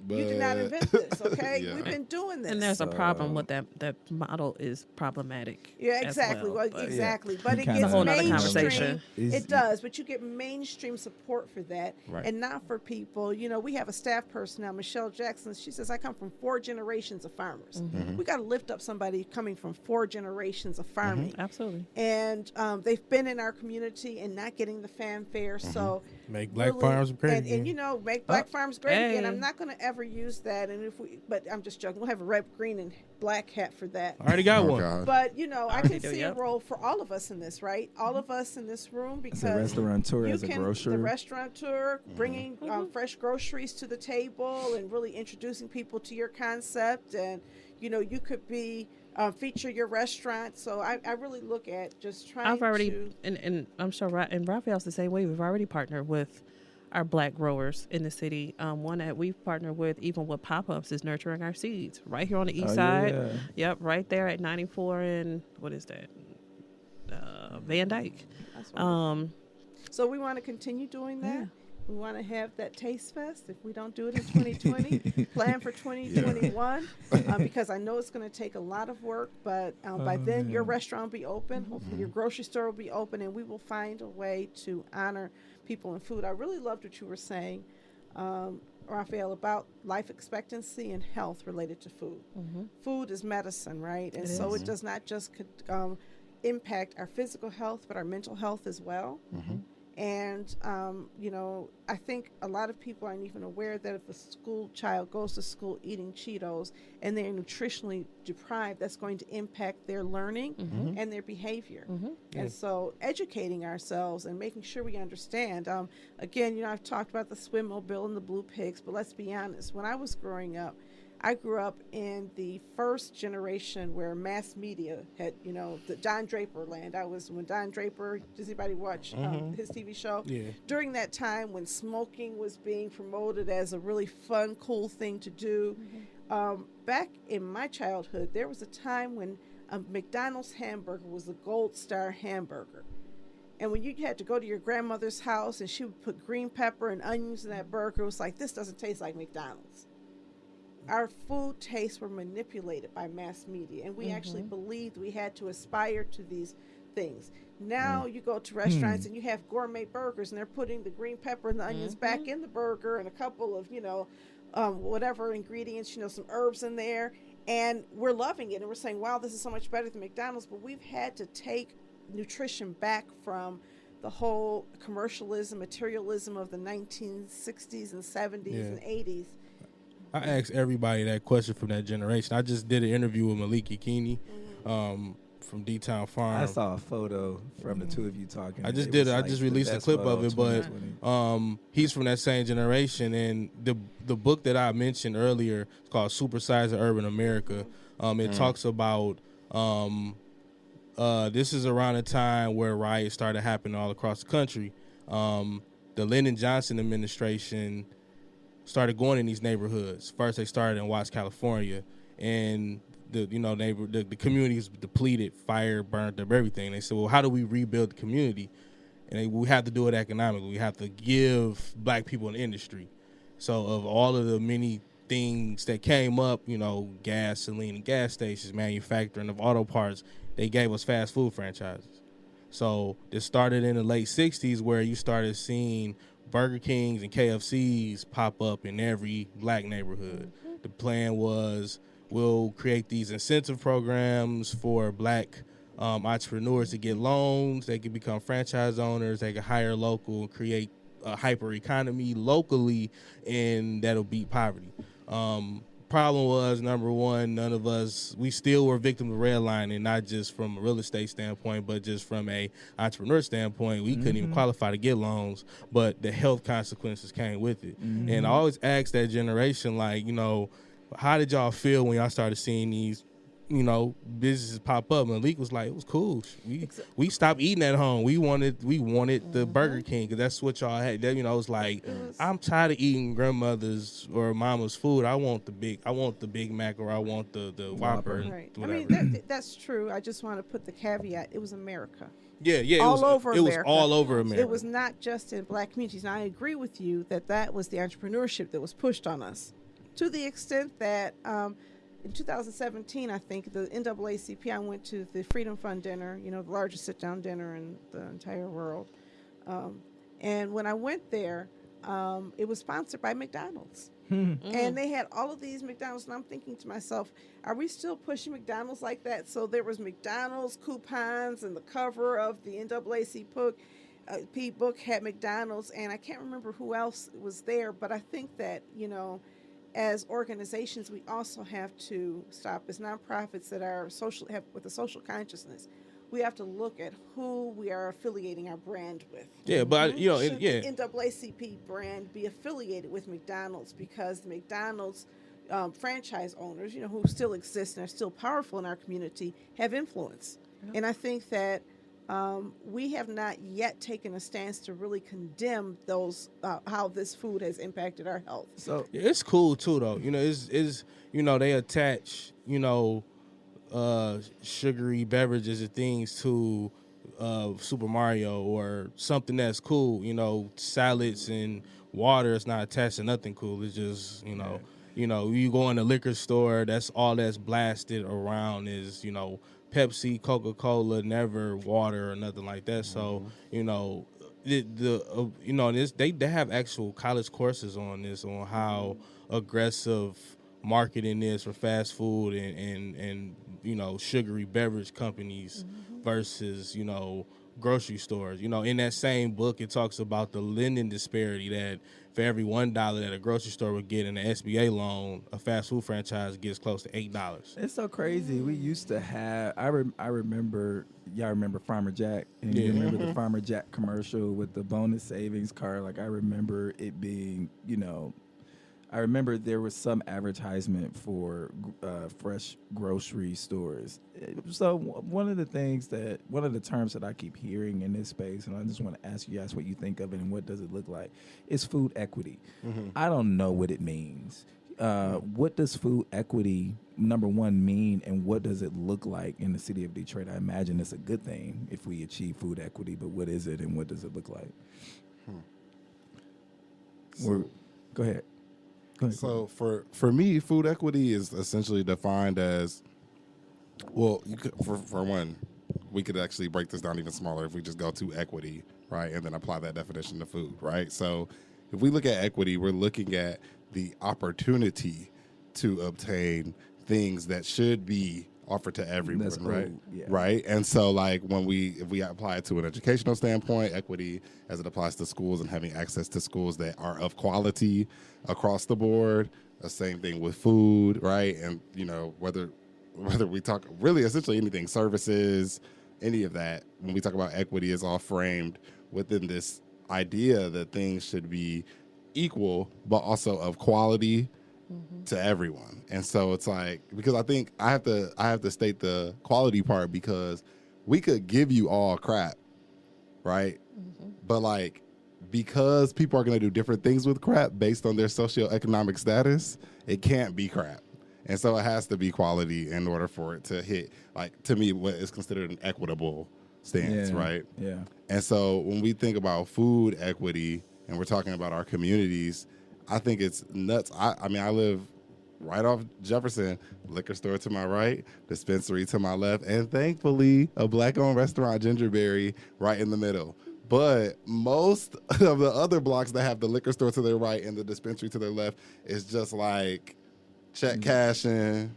you did not invent this, okay? We've been doing this. And there's a problem with that. That model is problematic. Yeah, exactly. Well, exactly. But it kinda gets a whole nother mainstream. conversation. It does, but you get mainstream support for that, Right. and not for people. We have a staff person now, Michelle Jackson. She says, I come from 4 generations of farmers. We got to lift up somebody coming from 4 generations of farming. Absolutely. And they've been in our community and not getting the fanfare. So Make Black farms great and make Black farms great again. Hey. I'm not going to ever use that. And but I'm just joking. We'll have a red, green, and black hat for that. I already got one. God. But I can do, see yep. a role for all of us in this, right? All of us in this room, because As a restaurateur, as a grocer. the restaurateur, bringing fresh groceries to the table and really introducing people to your concept, and you could be feature your restaurant. So I really look at just trying. I've already, and I'm sure, and Raphael's the same way. We've already partnered with our Black growers in the city. One that we've partnered with, even with pop-ups, is Nurturing Our Seeds, right here on the east side. Yeah. Yep, right there at 94 and what is that? Van Dyke. That's wonderful. So we want to continue doing that. Yeah. We want to have that taste fest. If we don't do it in 2020, plan for 2021 because I know it's going to take a lot of work. But by then, your restaurant will be open. Hopefully, your grocery store will be open, and we will find a way to honor people in food. I really loved what you were saying, Raphael, about life expectancy and health related to food. Food is medicine, right? And so it does not just impact our physical health, but our mental health as well. And, you know, I think a lot of people aren't even aware that if a school child goes to school eating Cheetos and they're nutritionally deprived, that's going to impact their learning and their behavior. And so educating ourselves and making sure we understand. Again, you know, I've talked about the Swim-Mobile and the Blue Pigs, but let's be honest. When I was growing up, I grew up in the first generation where mass media had, you know, the Don Draper land. When Don Draper, does anybody watch his TV show? Yeah. During that time when smoking was being promoted as a really fun, cool thing to do. Back in my childhood, there was a time when a McDonald's hamburger was the gold star hamburger. And when you had to go to your grandmother's house and she would put green pepper and onions in that burger, it was like, this doesn't taste like McDonald's. Our food tastes were manipulated by mass media, and we actually believed we had to aspire to these things. Now you go to restaurants and you have gourmet burgers, and they're putting the green pepper and the onions back in the burger and a couple of, you know, whatever ingredients, you know, some herbs in there, and we're loving it, and we're saying, wow, this is so much better than McDonald's, but we've had to take nutrition back from the whole commercialism, materialism of the 1960s and 70s and 80s. I asked everybody that question from that generation. I just did an interview with Malik Yakini from D-Town Farm. I saw a photo from the two of you talking. I just did it. I just released a clip of it, but he's from that same generation. And the book that I mentioned earlier is called Supersize Urban America. It talks about this is around the time where riots started happening all across the country. The Lyndon Johnson administration started going in these neighborhoods. First, they started in Watts, California, and the communities depleted, fire burned up everything. They said, well, how do we rebuild the community? And we have to do it economically. We have to give black people an industry. So of all of the many things that came up, you know, gasoline and gas stations, manufacturing of auto parts, they gave us fast food franchises. So this started in the late 60s where you started seeing Burger Kings and KFCs pop up in every black neighborhood. The plan was we'll create these incentive programs for black entrepreneurs to get loans. They can become franchise owners. They can hire local and create a hyper economy locally, and that'll beat poverty. Problem was, number one, none of us, we still were victims of redlining, not just from a real estate standpoint, but just from a entrepreneur standpoint. We couldn't even qualify to get loans, but the health consequences came with it. And I always ask that generation, like, you know, how did y'all feel when y'all started seeing these, you know, businesses pop up? And Malik was like, it was cool. We stopped eating at home. We wanted the Burger King because that's what y'all had. You know, it's like, I'm tired of eating grandmother's or mama's food. I want the Big Mac, or I want the Whopper. Right. I mean, that's true. I just want to put the caveat. It was America. Yeah. All over America. It was all over America. It was not just in black communities. And I agree with you that was the entrepreneurship that was pushed on us, to the extent that in 2017, I think, the NAACP, I went to the Freedom Fund dinner, you know, the largest sit-down dinner in the entire world. And when I went there, it was sponsored by McDonald's. And they had all of these McDonald's, and I'm thinking to myself, are we still pushing McDonald's like that? So there was McDonald's coupons, and the cover of the NAACP book had McDonald's, and I can't remember who else was there, but I think that, you know, as organizations, we also have to stop. As nonprofits that are with a social consciousness, we have to look at who we are affiliating our brand with. Yeah, but you know, Should the NAACP brand be affiliated with McDonald's, because the McDonald's franchise owners, you know, who still exist and are still powerful in our community, have influence. And I think that we have not yet taken a stance to really condemn those how this food has impacted our health. So it's cool too, though. You know, is you know, they attach, you know, sugary beverages and things to of Super Mario or something that's cool. You know, salads and water is not attached to nothing cool. It's just, you go in a liquor store, that's all that's blasted around is, Pepsi, Coca-Cola, never water or nothing like that. So, they have actual college courses on this, on how aggressive marketing is for fast food and sugary beverage companies versus, grocery stores. In that same book, it talks about the lending disparity that for every $1 that a grocery store would get in an SBA loan, a fast food franchise gets close to $8. It's so crazy. We used to have. I remember. Y'all remember Farmer Jack? And you remember the Farmer Jack commercial with the bonus savings card? Like I remember it being. I remember there was some advertisement for fresh grocery stores. So one of the terms that I keep hearing in this space, and I just want to ask you guys what you think of it and what does it look like, is food equity. I don't know what it means. What does food equity, number one, mean, and what does it look like in the city of Detroit? I imagine it's a good thing if we achieve food equity, but what is it and what does it look like? Go ahead. So for me, food equity is essentially defined as, well, for one, we could actually break this down even smaller if we just go to equity, right, and then apply that definition to food, right? So if we look at equity, we're looking at the opportunity to obtain things that should be offered to everyone, right? Yeah. Right. And so, like, if we apply it to an educational standpoint, equity as it applies to schools and having access to schools that are of quality across the board, the same thing with food, right? And whether we talk really essentially anything, services, any of that, when we talk about equity, is all framed within this idea that things should be equal, but also of quality to everyone. And so it's like, because I think I have to state the quality part, because we could give you all crap, right? But like, because people are going to do different things with crap based on their socioeconomic status, it can't be crap. And so it has to be quality in order for it to hit, like, to me, what is considered an equitable stance, right? Yeah. And so when we think about food equity and we're talking about our communities, I think it's nuts. I mean, I live right off Jefferson, liquor store to my right, dispensary to my left, and thankfully a black-owned restaurant, Gingerberry, right in the middle. But most of the other blocks that have the liquor store to their right and the dispensary to their left is just like check cashing,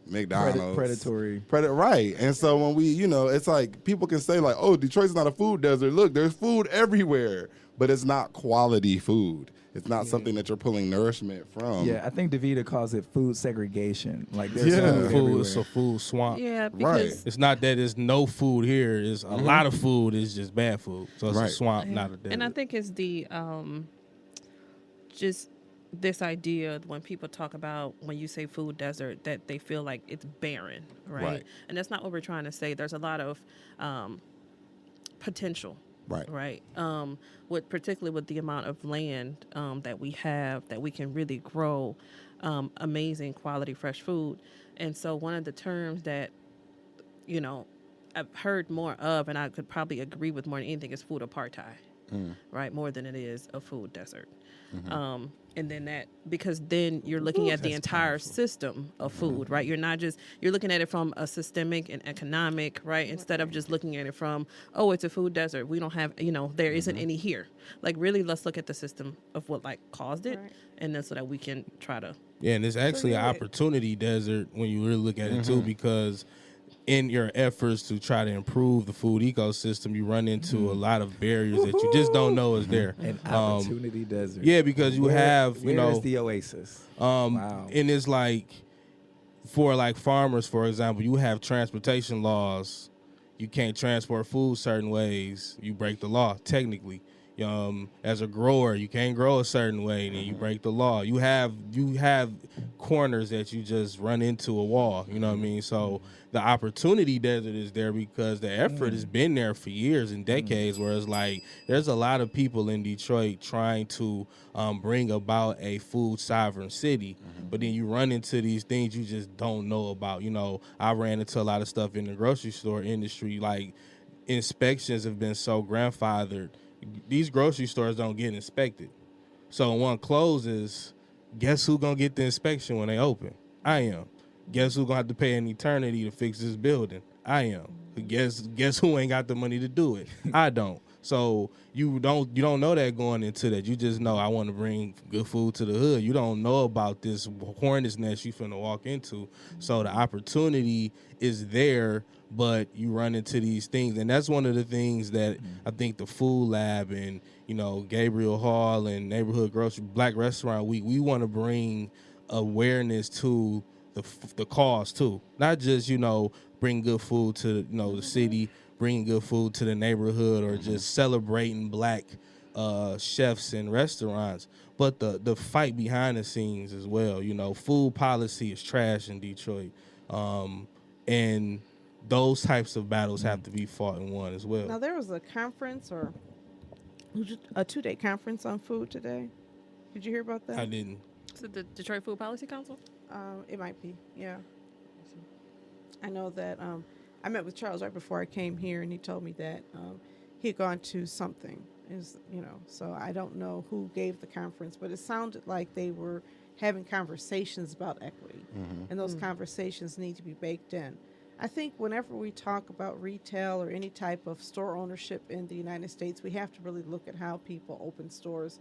McDonald's. Predatory. Right. And so when we, it's like people can say like, oh, Detroit's not a food desert. Look, there's food everywhere, but it's not quality food. It's not something that you're pulling nourishment from. Yeah, I think DeVita calls it food segregation. Like there's It's a food swamp. Yeah, Right. because It's not that there's no food here. It's a lot of food. It's just bad food. So it's a swamp, not a desert. and I think it's the just this idea when people talk about, when you say food desert, that they feel like it's barren, right? And that's not what we're trying to say. There's a lot of potential. Right. Particularly with the amount of land that we have, that we can really grow amazing quality fresh food. And so one of the terms that, I've heard more of, and I could probably agree with more than anything, is food apartheid, right? More than it is a food desert. And then because then you're looking at the entire system of food, right? You're looking at it from a systemic and economic, right? Instead of just looking at it from, oh, it's a food desert. We don't have, there isn't any here. Like, really, let's look at the system of what caused it. Right. And then so that we can try to. Yeah, and it's actually an opportunity desert when you really look at it too, because in your efforts to try to improve the food ecosystem, you run into a lot of barriers that you just don't know is there. An opportunity desert. Yeah, because you have, where's the oasis? Wow. And it's like, for like farmers, for example, you have transportation laws. You can't transport food certain ways. You break the law, technically. As a grower, you can't grow a certain way, and then you break the law. You have corners that you just run into a wall. You know what I mean? So the opportunity desert is there because the effort has been there for years and decades. Whereas like there's a lot of people in Detroit trying to bring about a food sovereign city, but then you run into these things you just don't know about. I ran into a lot of stuff in the grocery store industry, like inspections have been so grandfathered. These grocery stores don't get inspected. So when one closes, guess who gonna get the inspection when they open? I am. Guess who gonna have to pay an eternity to fix this building? I am. Guess who ain't got the money to do it? I don't. So you don't know that going into that. You just know I want to bring good food to the hood. You don't know about this hornet's nest you finna walk into. So the opportunity is there, but you run into these things, and that's one of the things that I think the Food Lab and Gabriel Hall and Neighborhood Grocery Black Restaurant Week, we want to bring awareness to the cause too, not just bring good food to the city, bringing good food to the neighborhood, or just celebrating black chefs and restaurants, but the fight behind the scenes as well. Food policy is trash in Detroit, and those types of battles have to be fought and won as well. Now, there was a conference or a 2-day conference on food today. Did you hear about that? I didn't. Is it the Detroit Food Policy Council? It might be, yeah. I know that I met with Charles right before I came here, and he told me that he had gone to something. So I don't know who gave the conference, but it sounded like they were having conversations about equity, and those conversations need to be baked in. I think whenever we talk about retail or any type of store ownership in the United States, we have to really look at how people open stores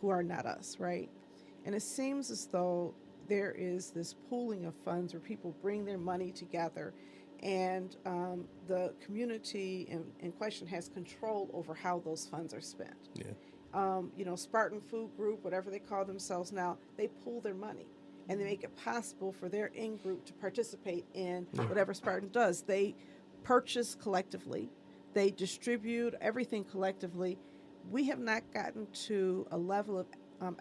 who are not us, right? And it seems as though there is this pooling of funds where people bring their money together, and the community in question has control over how those funds are spent. Yeah. Spartan Food Group, whatever they call themselves now, they pool their money, and they make it possible for their in-group to participate in whatever Spartan does. They purchase collectively. They distribute everything collectively. We have not gotten to a level of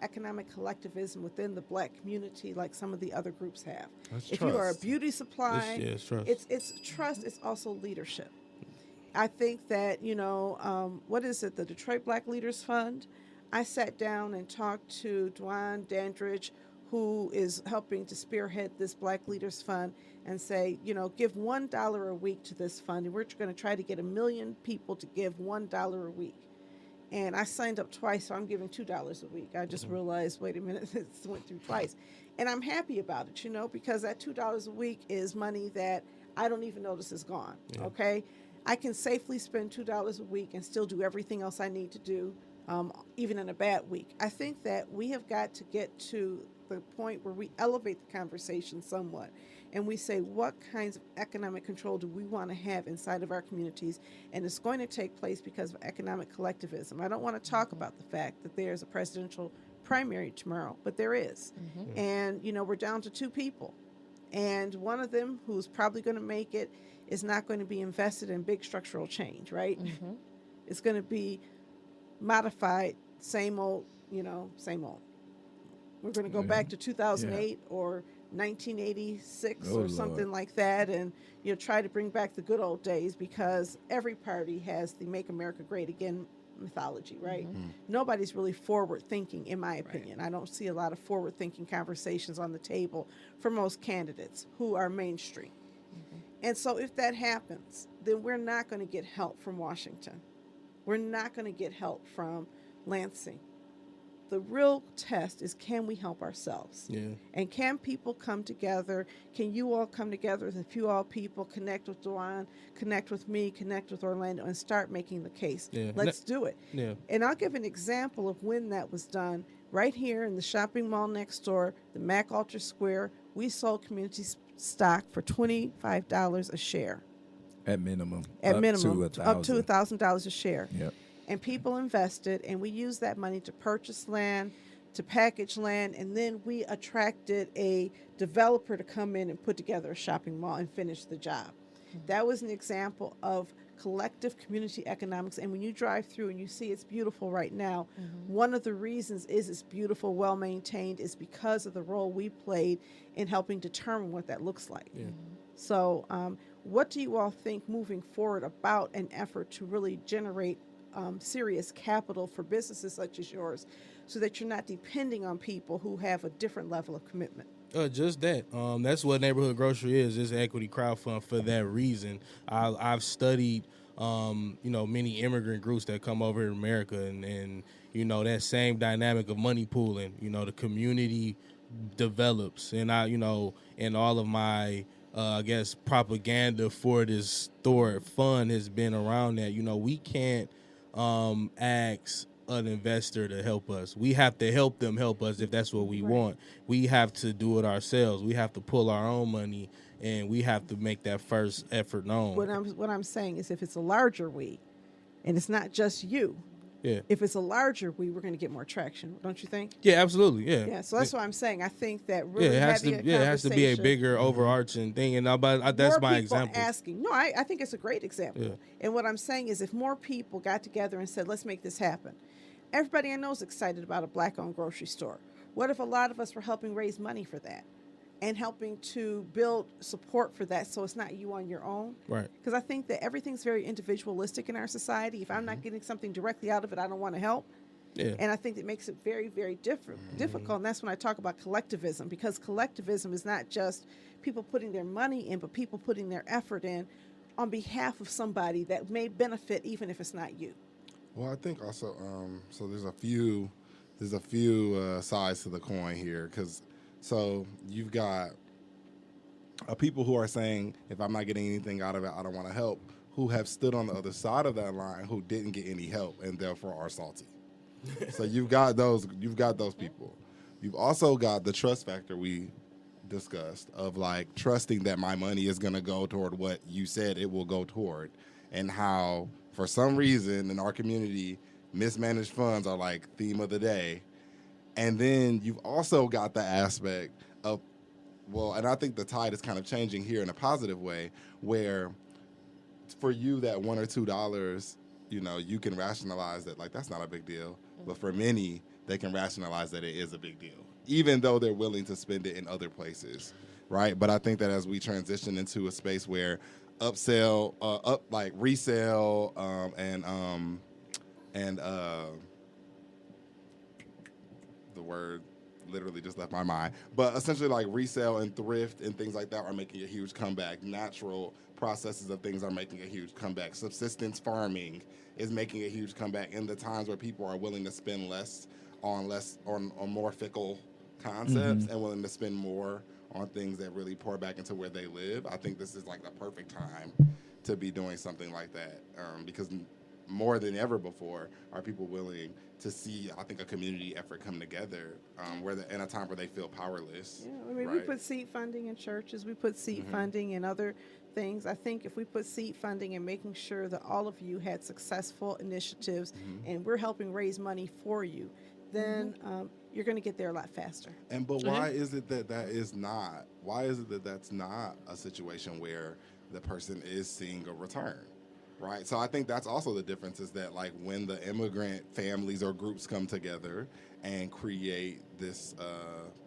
economic collectivism within the black community like some of the other groups have. If you are a beauty supply, it's trust. It's trust. It's also leadership. I think that, what is it, the Detroit Black Leaders Fund? I sat down and talked to Dwan Dandridge, who is helping to spearhead this Black Leaders Fund, and say, give $1 a week to this fund, and we're going to try to get 1 million people to give $1 a week. And I signed up twice, so I'm giving $2 a week. I just realized, wait a minute, it went through twice. And I'm happy about it, because that $2 a week is money that I don't even notice is gone, okay? I can safely spend $2 a week and still do everything else I need to do, even in a bad week. I think that we have got to get to the point where we elevate the conversation somewhat, and we say, what kinds of economic control do we want to have inside of our communities? And it's going to take place because of economic collectivism. I don't want to talk about the fact that there's a presidential primary tomorrow, but there is. And, we're down to 2 people. And one of them, who's probably going to make it, is not going to be invested in big structural change, right? It's going to be modified, same old, same old. We're going to go back to 2008 or 1986 or something like that, and try to bring back the good old days, because every party has the Make America Great Again mythology, right? Nobody's really forward thinking, in my opinion. I don't see a lot of forward thinking conversations on the table for most candidates who are mainstream. And so if that happens, then we're not going to get help from Washington. We're not going to get help from Lansing. The real test is, can we help ourselves? And can people come together? Can you all come together as a few all people, connect with Duane, connect with me, connect with Orlando, and start making the case? Let's do it. And I'll give an example of when that was done. Right here in the shopping mall next door, the MacAlter Square, we sold community stock for $25 a share. At minimum. Up to $1,000. $1,000 a share. Yep. And people invested, and we used that money to purchase land, to package land, and then we attracted a developer to come in and put together a shopping mall and finish the job. That was an example of collective community economics. And when you drive through and you see it's beautiful right now, one of the reasons is it's beautiful, well-maintained, is because of the role we played in helping determine what that looks like. So what do you all think moving forward about an effort to really generate serious capital for businesses such as yours, so that you're not depending on people who have a different level of commitment? Just that. That's what Neighborhood Grocery is. It's equity crowdfund for that reason. I've studied many immigrant groups that come over to America, and that same dynamic of money pooling, the community develops, and and all of my I guess propaganda for this stored fund has been around that. We can't ask an investor to help us. We have to help them help us if that's what we want. We have to do it ourselves. We have to pull our own money, and we have to make that first effort known. What I'm saying is, if it's a larger we, and it's not just you, yeah. If it's a larger we, we're going to get more traction, don't you think? Yeah, absolutely. Yeah. Yeah. So that's what I'm saying. I think that really it has to be a bigger overarching thing, and that's my example. Asking. No, I think it's a great example. Yeah. And what I'm saying is, if more people got together and said, "Let's make this happen," everybody I know is excited about a black-owned grocery store. What if a lot of us were helping raise money for that? And helping to build support for that, so it's not you on your own. Right. Because I think that everything's very individualistic in our society. If I'm not getting something directly out of it, I don't want to help. Yeah. And I think it makes it very, very difficult. And that's when I talk about collectivism, because collectivism is not just people putting their money in, but people putting their effort in on behalf of somebody that may benefit, even if it's not you. Well, I think also, so there's a few sides to the coin here, because. So you've got people who are saying, if I'm not getting anything out of it, I don't want to help, who have stood on the other side of that line who didn't get any help and therefore are salty. So you've got those people. You've also got the trust factor we discussed of like trusting that my money is going to go toward what you said it will go toward, and how for some reason in our community, mismanaged funds are like theme of the day. And then you've also got the aspect of, and I think the tide is kind of changing here in a positive way, where for you that $1 or $2, you can rationalize that, like, that's not a big deal. But for many, they can rationalize that it is a big deal, even though they're willing to spend it in other places, right? But I think that as we transition into a space where resale, the word literally just left my mind, but essentially like resale and thrift and things like that are making a huge comeback. Natural processes of things are making a huge comeback. Subsistence farming is making a huge comeback in the times where people are willing to spend less on more fickle concepts and willing to spend more on things that really pour back into where they live. I think this is like the perfect time to be doing something like that, because more than ever before are people willing to see, I think, a community effort come together in a time where they feel powerless. Yeah, I mean, right? We put seed funding in churches. We put seed funding in other things. I think if we put seed funding and making sure that all of you had successful initiatives and we're helping raise money for you, then you're going to get there a lot faster. But why is it that's not a situation where the person is seeing a return? Right. So I think that's also the difference, is that like when the immigrant families or groups come together and create this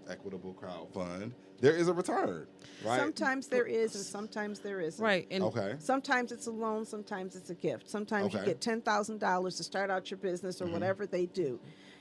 equitable crowd fund, there is a return, right? Sometimes there is and sometimes there isn't. Right. And sometimes it's a loan, sometimes it's a gift. Sometimes you get $10,000 to start out your business or whatever they do.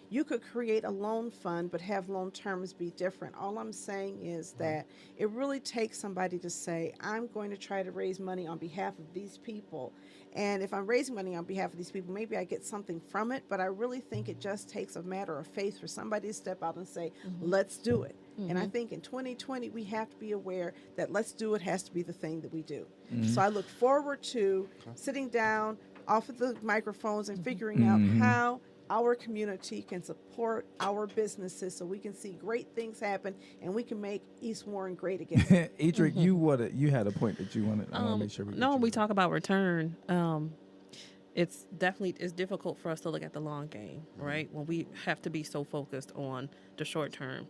You could create a loan fund, but have loan terms be different. All I'm saying is that it really takes somebody to say, I'm going to try to raise money on behalf of these people. And if I'm raising money on behalf of these people, maybe I get something from it. But I really think it just takes a matter of faith for somebody to step out and say, let's do it. And I think in 2020, we have to be aware that let's do it has to be the thing that we do. So I look forward to sitting down off of the microphones and figuring out how our community can support our businesses so we can see great things happen and we can make East Warren great again. Ederique, you had a point that you wanted. I want to make sure when we talk about return, it's difficult for us to look at the long game, right? When we have to be so focused on the short term.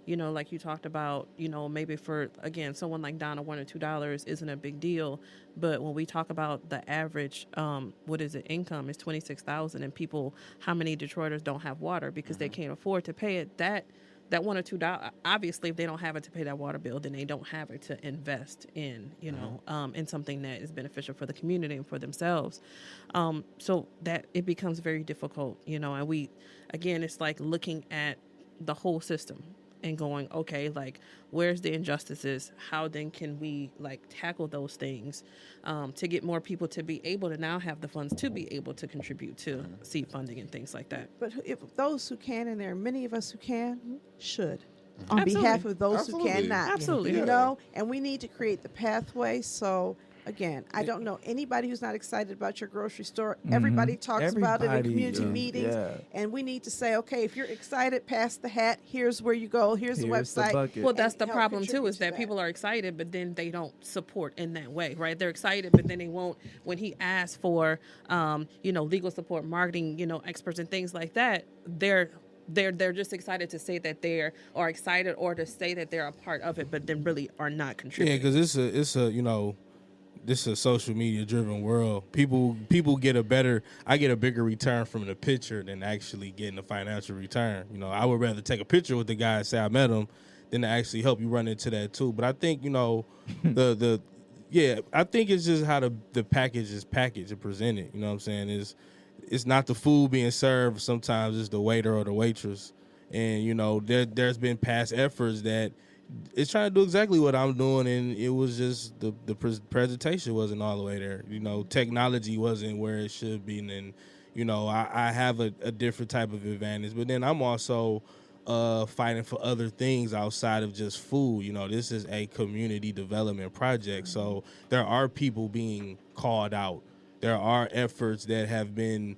Like you talked about, maybe for, again, someone like Donna, $1 or $2 isn't a big deal. But when we talk about the average, income is $26,000, and people, how many Detroiters don't have water because they can't afford to pay it? That $1 or $2, obviously, if they don't have it to pay that water bill, then they don't have it to invest in, in something that is beneficial for the community and for themselves. So that it becomes very difficult, and it's like looking at the whole system. and going, okay, like, where's the injustices? How then can we like tackle those things to get more people to be able to now have the funds to be able to contribute to seed funding and things like that. But if those who can, and there are many of us who can, should. On Absolutely. behalf of those Absolutely. who cannot. Absolutely. You Yeah. know, and we need to create the pathway. So, again, I don't know anybody who's not excited about your grocery store. Everybody talks about it in Everybody, community yeah. meetings. Yeah. And we need to say, okay, if you're excited, pass the hat. Here's where you go. Here's the Here's the website. bucket. Well, that's and the help problem too, contribute is to that people are excited, but then they don't support in that way, right? They're excited, but then they won't, when he asks for, legal support, marketing, experts and things like that, they're just excited to say that they are excited or to say that they're a part of it, but then really are not Yeah, contributing. because this is a social media driven world. People get I get a bigger return from the picture than actually getting a financial return. I would rather take a picture with the guy and say I met him than to actually help you run into that too. But I think, I think it's just how the package is packaged and presented. You know what I'm saying? It's not the food being served. Sometimes it's the waiter or the waitress. And, there's been past efforts that it's trying to do exactly what I'm doing, and it was just the presentation wasn't all the way there. Technology wasn't where it should be, and I have a different type of advantage. But then I'm also fighting for other things outside of just food. This is a community development project, so there are people being called out. There are efforts that have been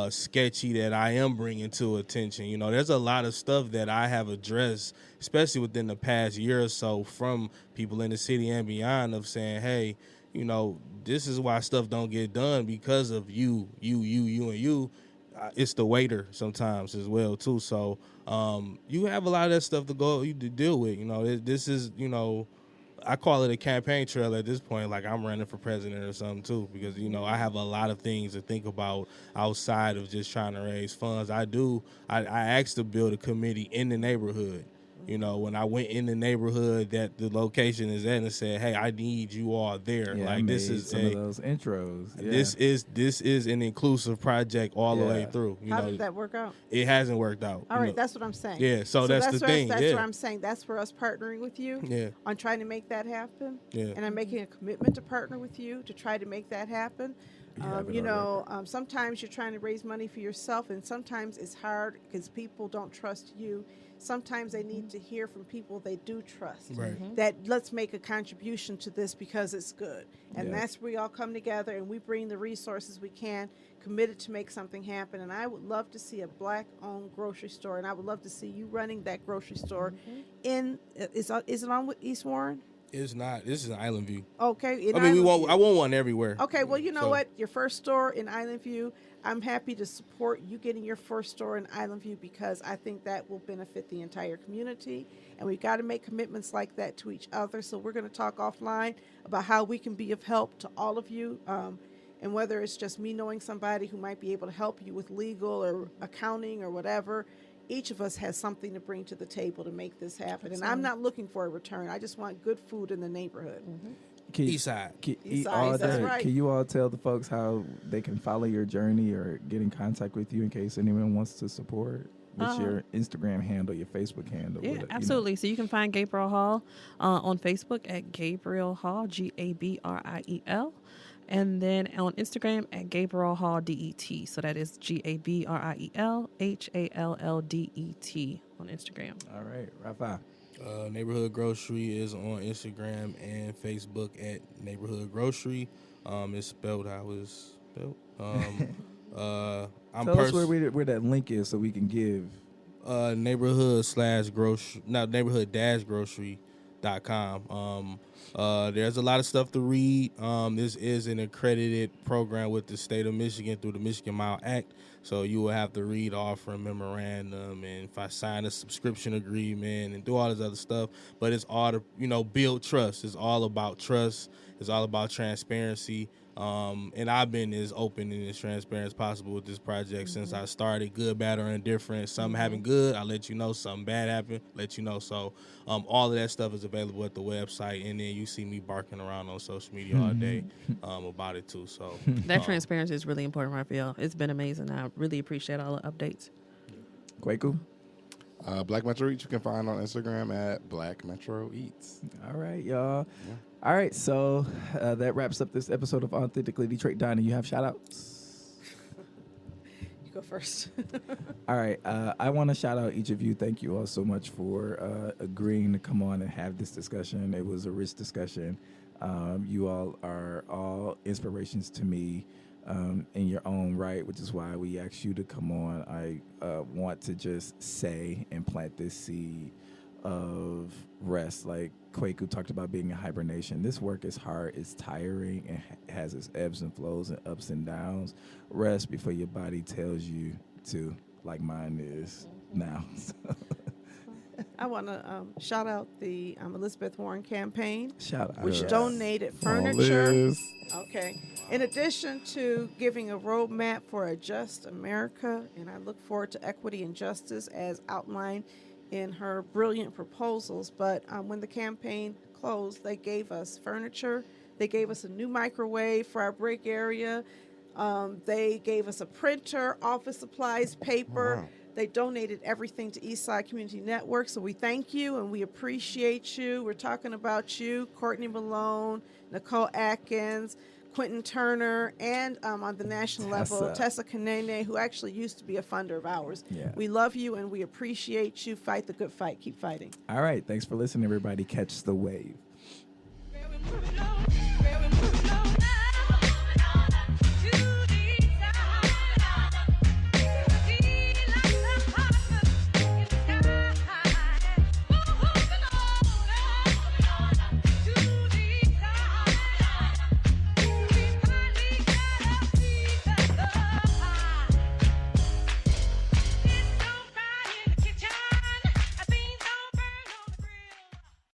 sketchy that I am bringing to attention. There's a lot of stuff that I have addressed, especially within the past year or so, from people in the city and beyond, of saying, hey, this is why stuff don't get done because of you, and you. It's the waiter sometimes as well too. So you have a lot of that stuff to deal with. This is I call it a campaign trail at this point, like I'm running for president or something too, because I have a lot of things to think about outside of just trying to raise funds. I asked to build a committee in the neighborhood. When I went in the neighborhood that the location is at and said, hey, I need you all there. Yeah, like I this made is some of those intros. Yeah. This is an inclusive project all the way through. How did that work out? It hasn't worked out. All right, that's what I'm saying. Yeah, so that's the thing. That's yeah. what I'm saying. That's for us partnering with you on trying to make that happen. Yeah. And I'm making a commitment to partner with you to try to make that happen. Sometimes you're trying to raise money for yourself, and sometimes it's hard because people don't trust you. Sometimes they need to hear from people they do trust. Right. That let's make a contribution to this because it's good. And that's where we all come together and we bring the resources we can, committed to make something happen. And I would love to see a Black-owned grocery store, and I would love to see you running that grocery store is it on East Warren? It's not. This is an Island View. Okay. I want one everywhere. Okay, well, you know what? Your first store in Island View, I'm happy to support you getting your first store in Island View because I think that will benefit the entire community. And we've got to make commitments like that to each other. So we're going to talk offline about how we can be of help to all of you. And whether it's just me knowing somebody who might be able to help you with legal or accounting or whatever, each of us has something to bring to the table to make this happen. And I'm not looking for a return. I just want good food in the neighborhood. East side. East side, that's right. Can you all tell the folks how they can follow your journey or get in contact with you in case anyone wants to support? What's your Instagram handle, your Facebook handle? Yeah, absolutely. So you can find Gabriel Hall on Facebook at Gabriel Hall, Gabriel. And then on Instagram at Gabriel Hall DET. So that is GABRIEL HALLDET on Instagram. All right, Rafa. Neighborhood Grocery is on Instagram and Facebook at Neighborhood Grocery. It's spelled how it's spelled. Tell us where that link is so we can give. Neighborhood-grocery.com. There's a lot of stuff to read. This is an accredited program with the state of Michigan through the Michigan Mile Act. So you will have to read offering memorandum and if I sign a subscription agreement and do all this other stuff. But it's all to, build trust. It's all about trust. It's all about transparency. And I've been as open and as transparent as possible with this project since I started, good, bad, or indifferent. Something happened good, I'll let you know. Something bad happened, let you know. So all of that stuff is available at the website. And then you see me barking around on social media all day about it too. So that transparency is really important, Raphael. It's been amazing. I really appreciate all the updates. Kwaku? Black Metro Eats you can find on Instagram at Black Metro Eats. All right, y'all. Yeah. All right, so that wraps up this episode of Authentically Detroit. Donna, you have shout-outs? You go first. All right, I want to shout out each of you. Thank you all so much for agreeing to come on and have this discussion. It was a rich discussion. You all are all inspirations to me in your own right, which is why we asked you to come on. I want to just say and plant this seed of rest. Like Kwaku talked about being in hibernation. This work is hard, it's tiring, and has its ebbs and flows and ups and downs. Rest before your body tells you to, like mine is now. I want to shout out the Elizabeth Warren campaign, Shout out. which Yes. donated Come on, furniture. Liz. Okay. In addition to giving a roadmap for a just America, and I look forward to equity and justice as outlined in her brilliant proposals. But when the campaign closed, they gave us furniture. They gave us a new microwave for our break area. They gave us a printer, office supplies, paper. Wow. They donated everything to Eastside Community Network, so we thank you and we appreciate you. We're talking about you, Courtney Malone, Nicole Atkins, Quentin Turner, and on the national level, Tessa Kanene, who actually used to be a funder of ours. Yeah. We love you and we appreciate you. Fight the good fight. Keep fighting. All right, thanks for listening, everybody. Catch the wave. Where we moving on?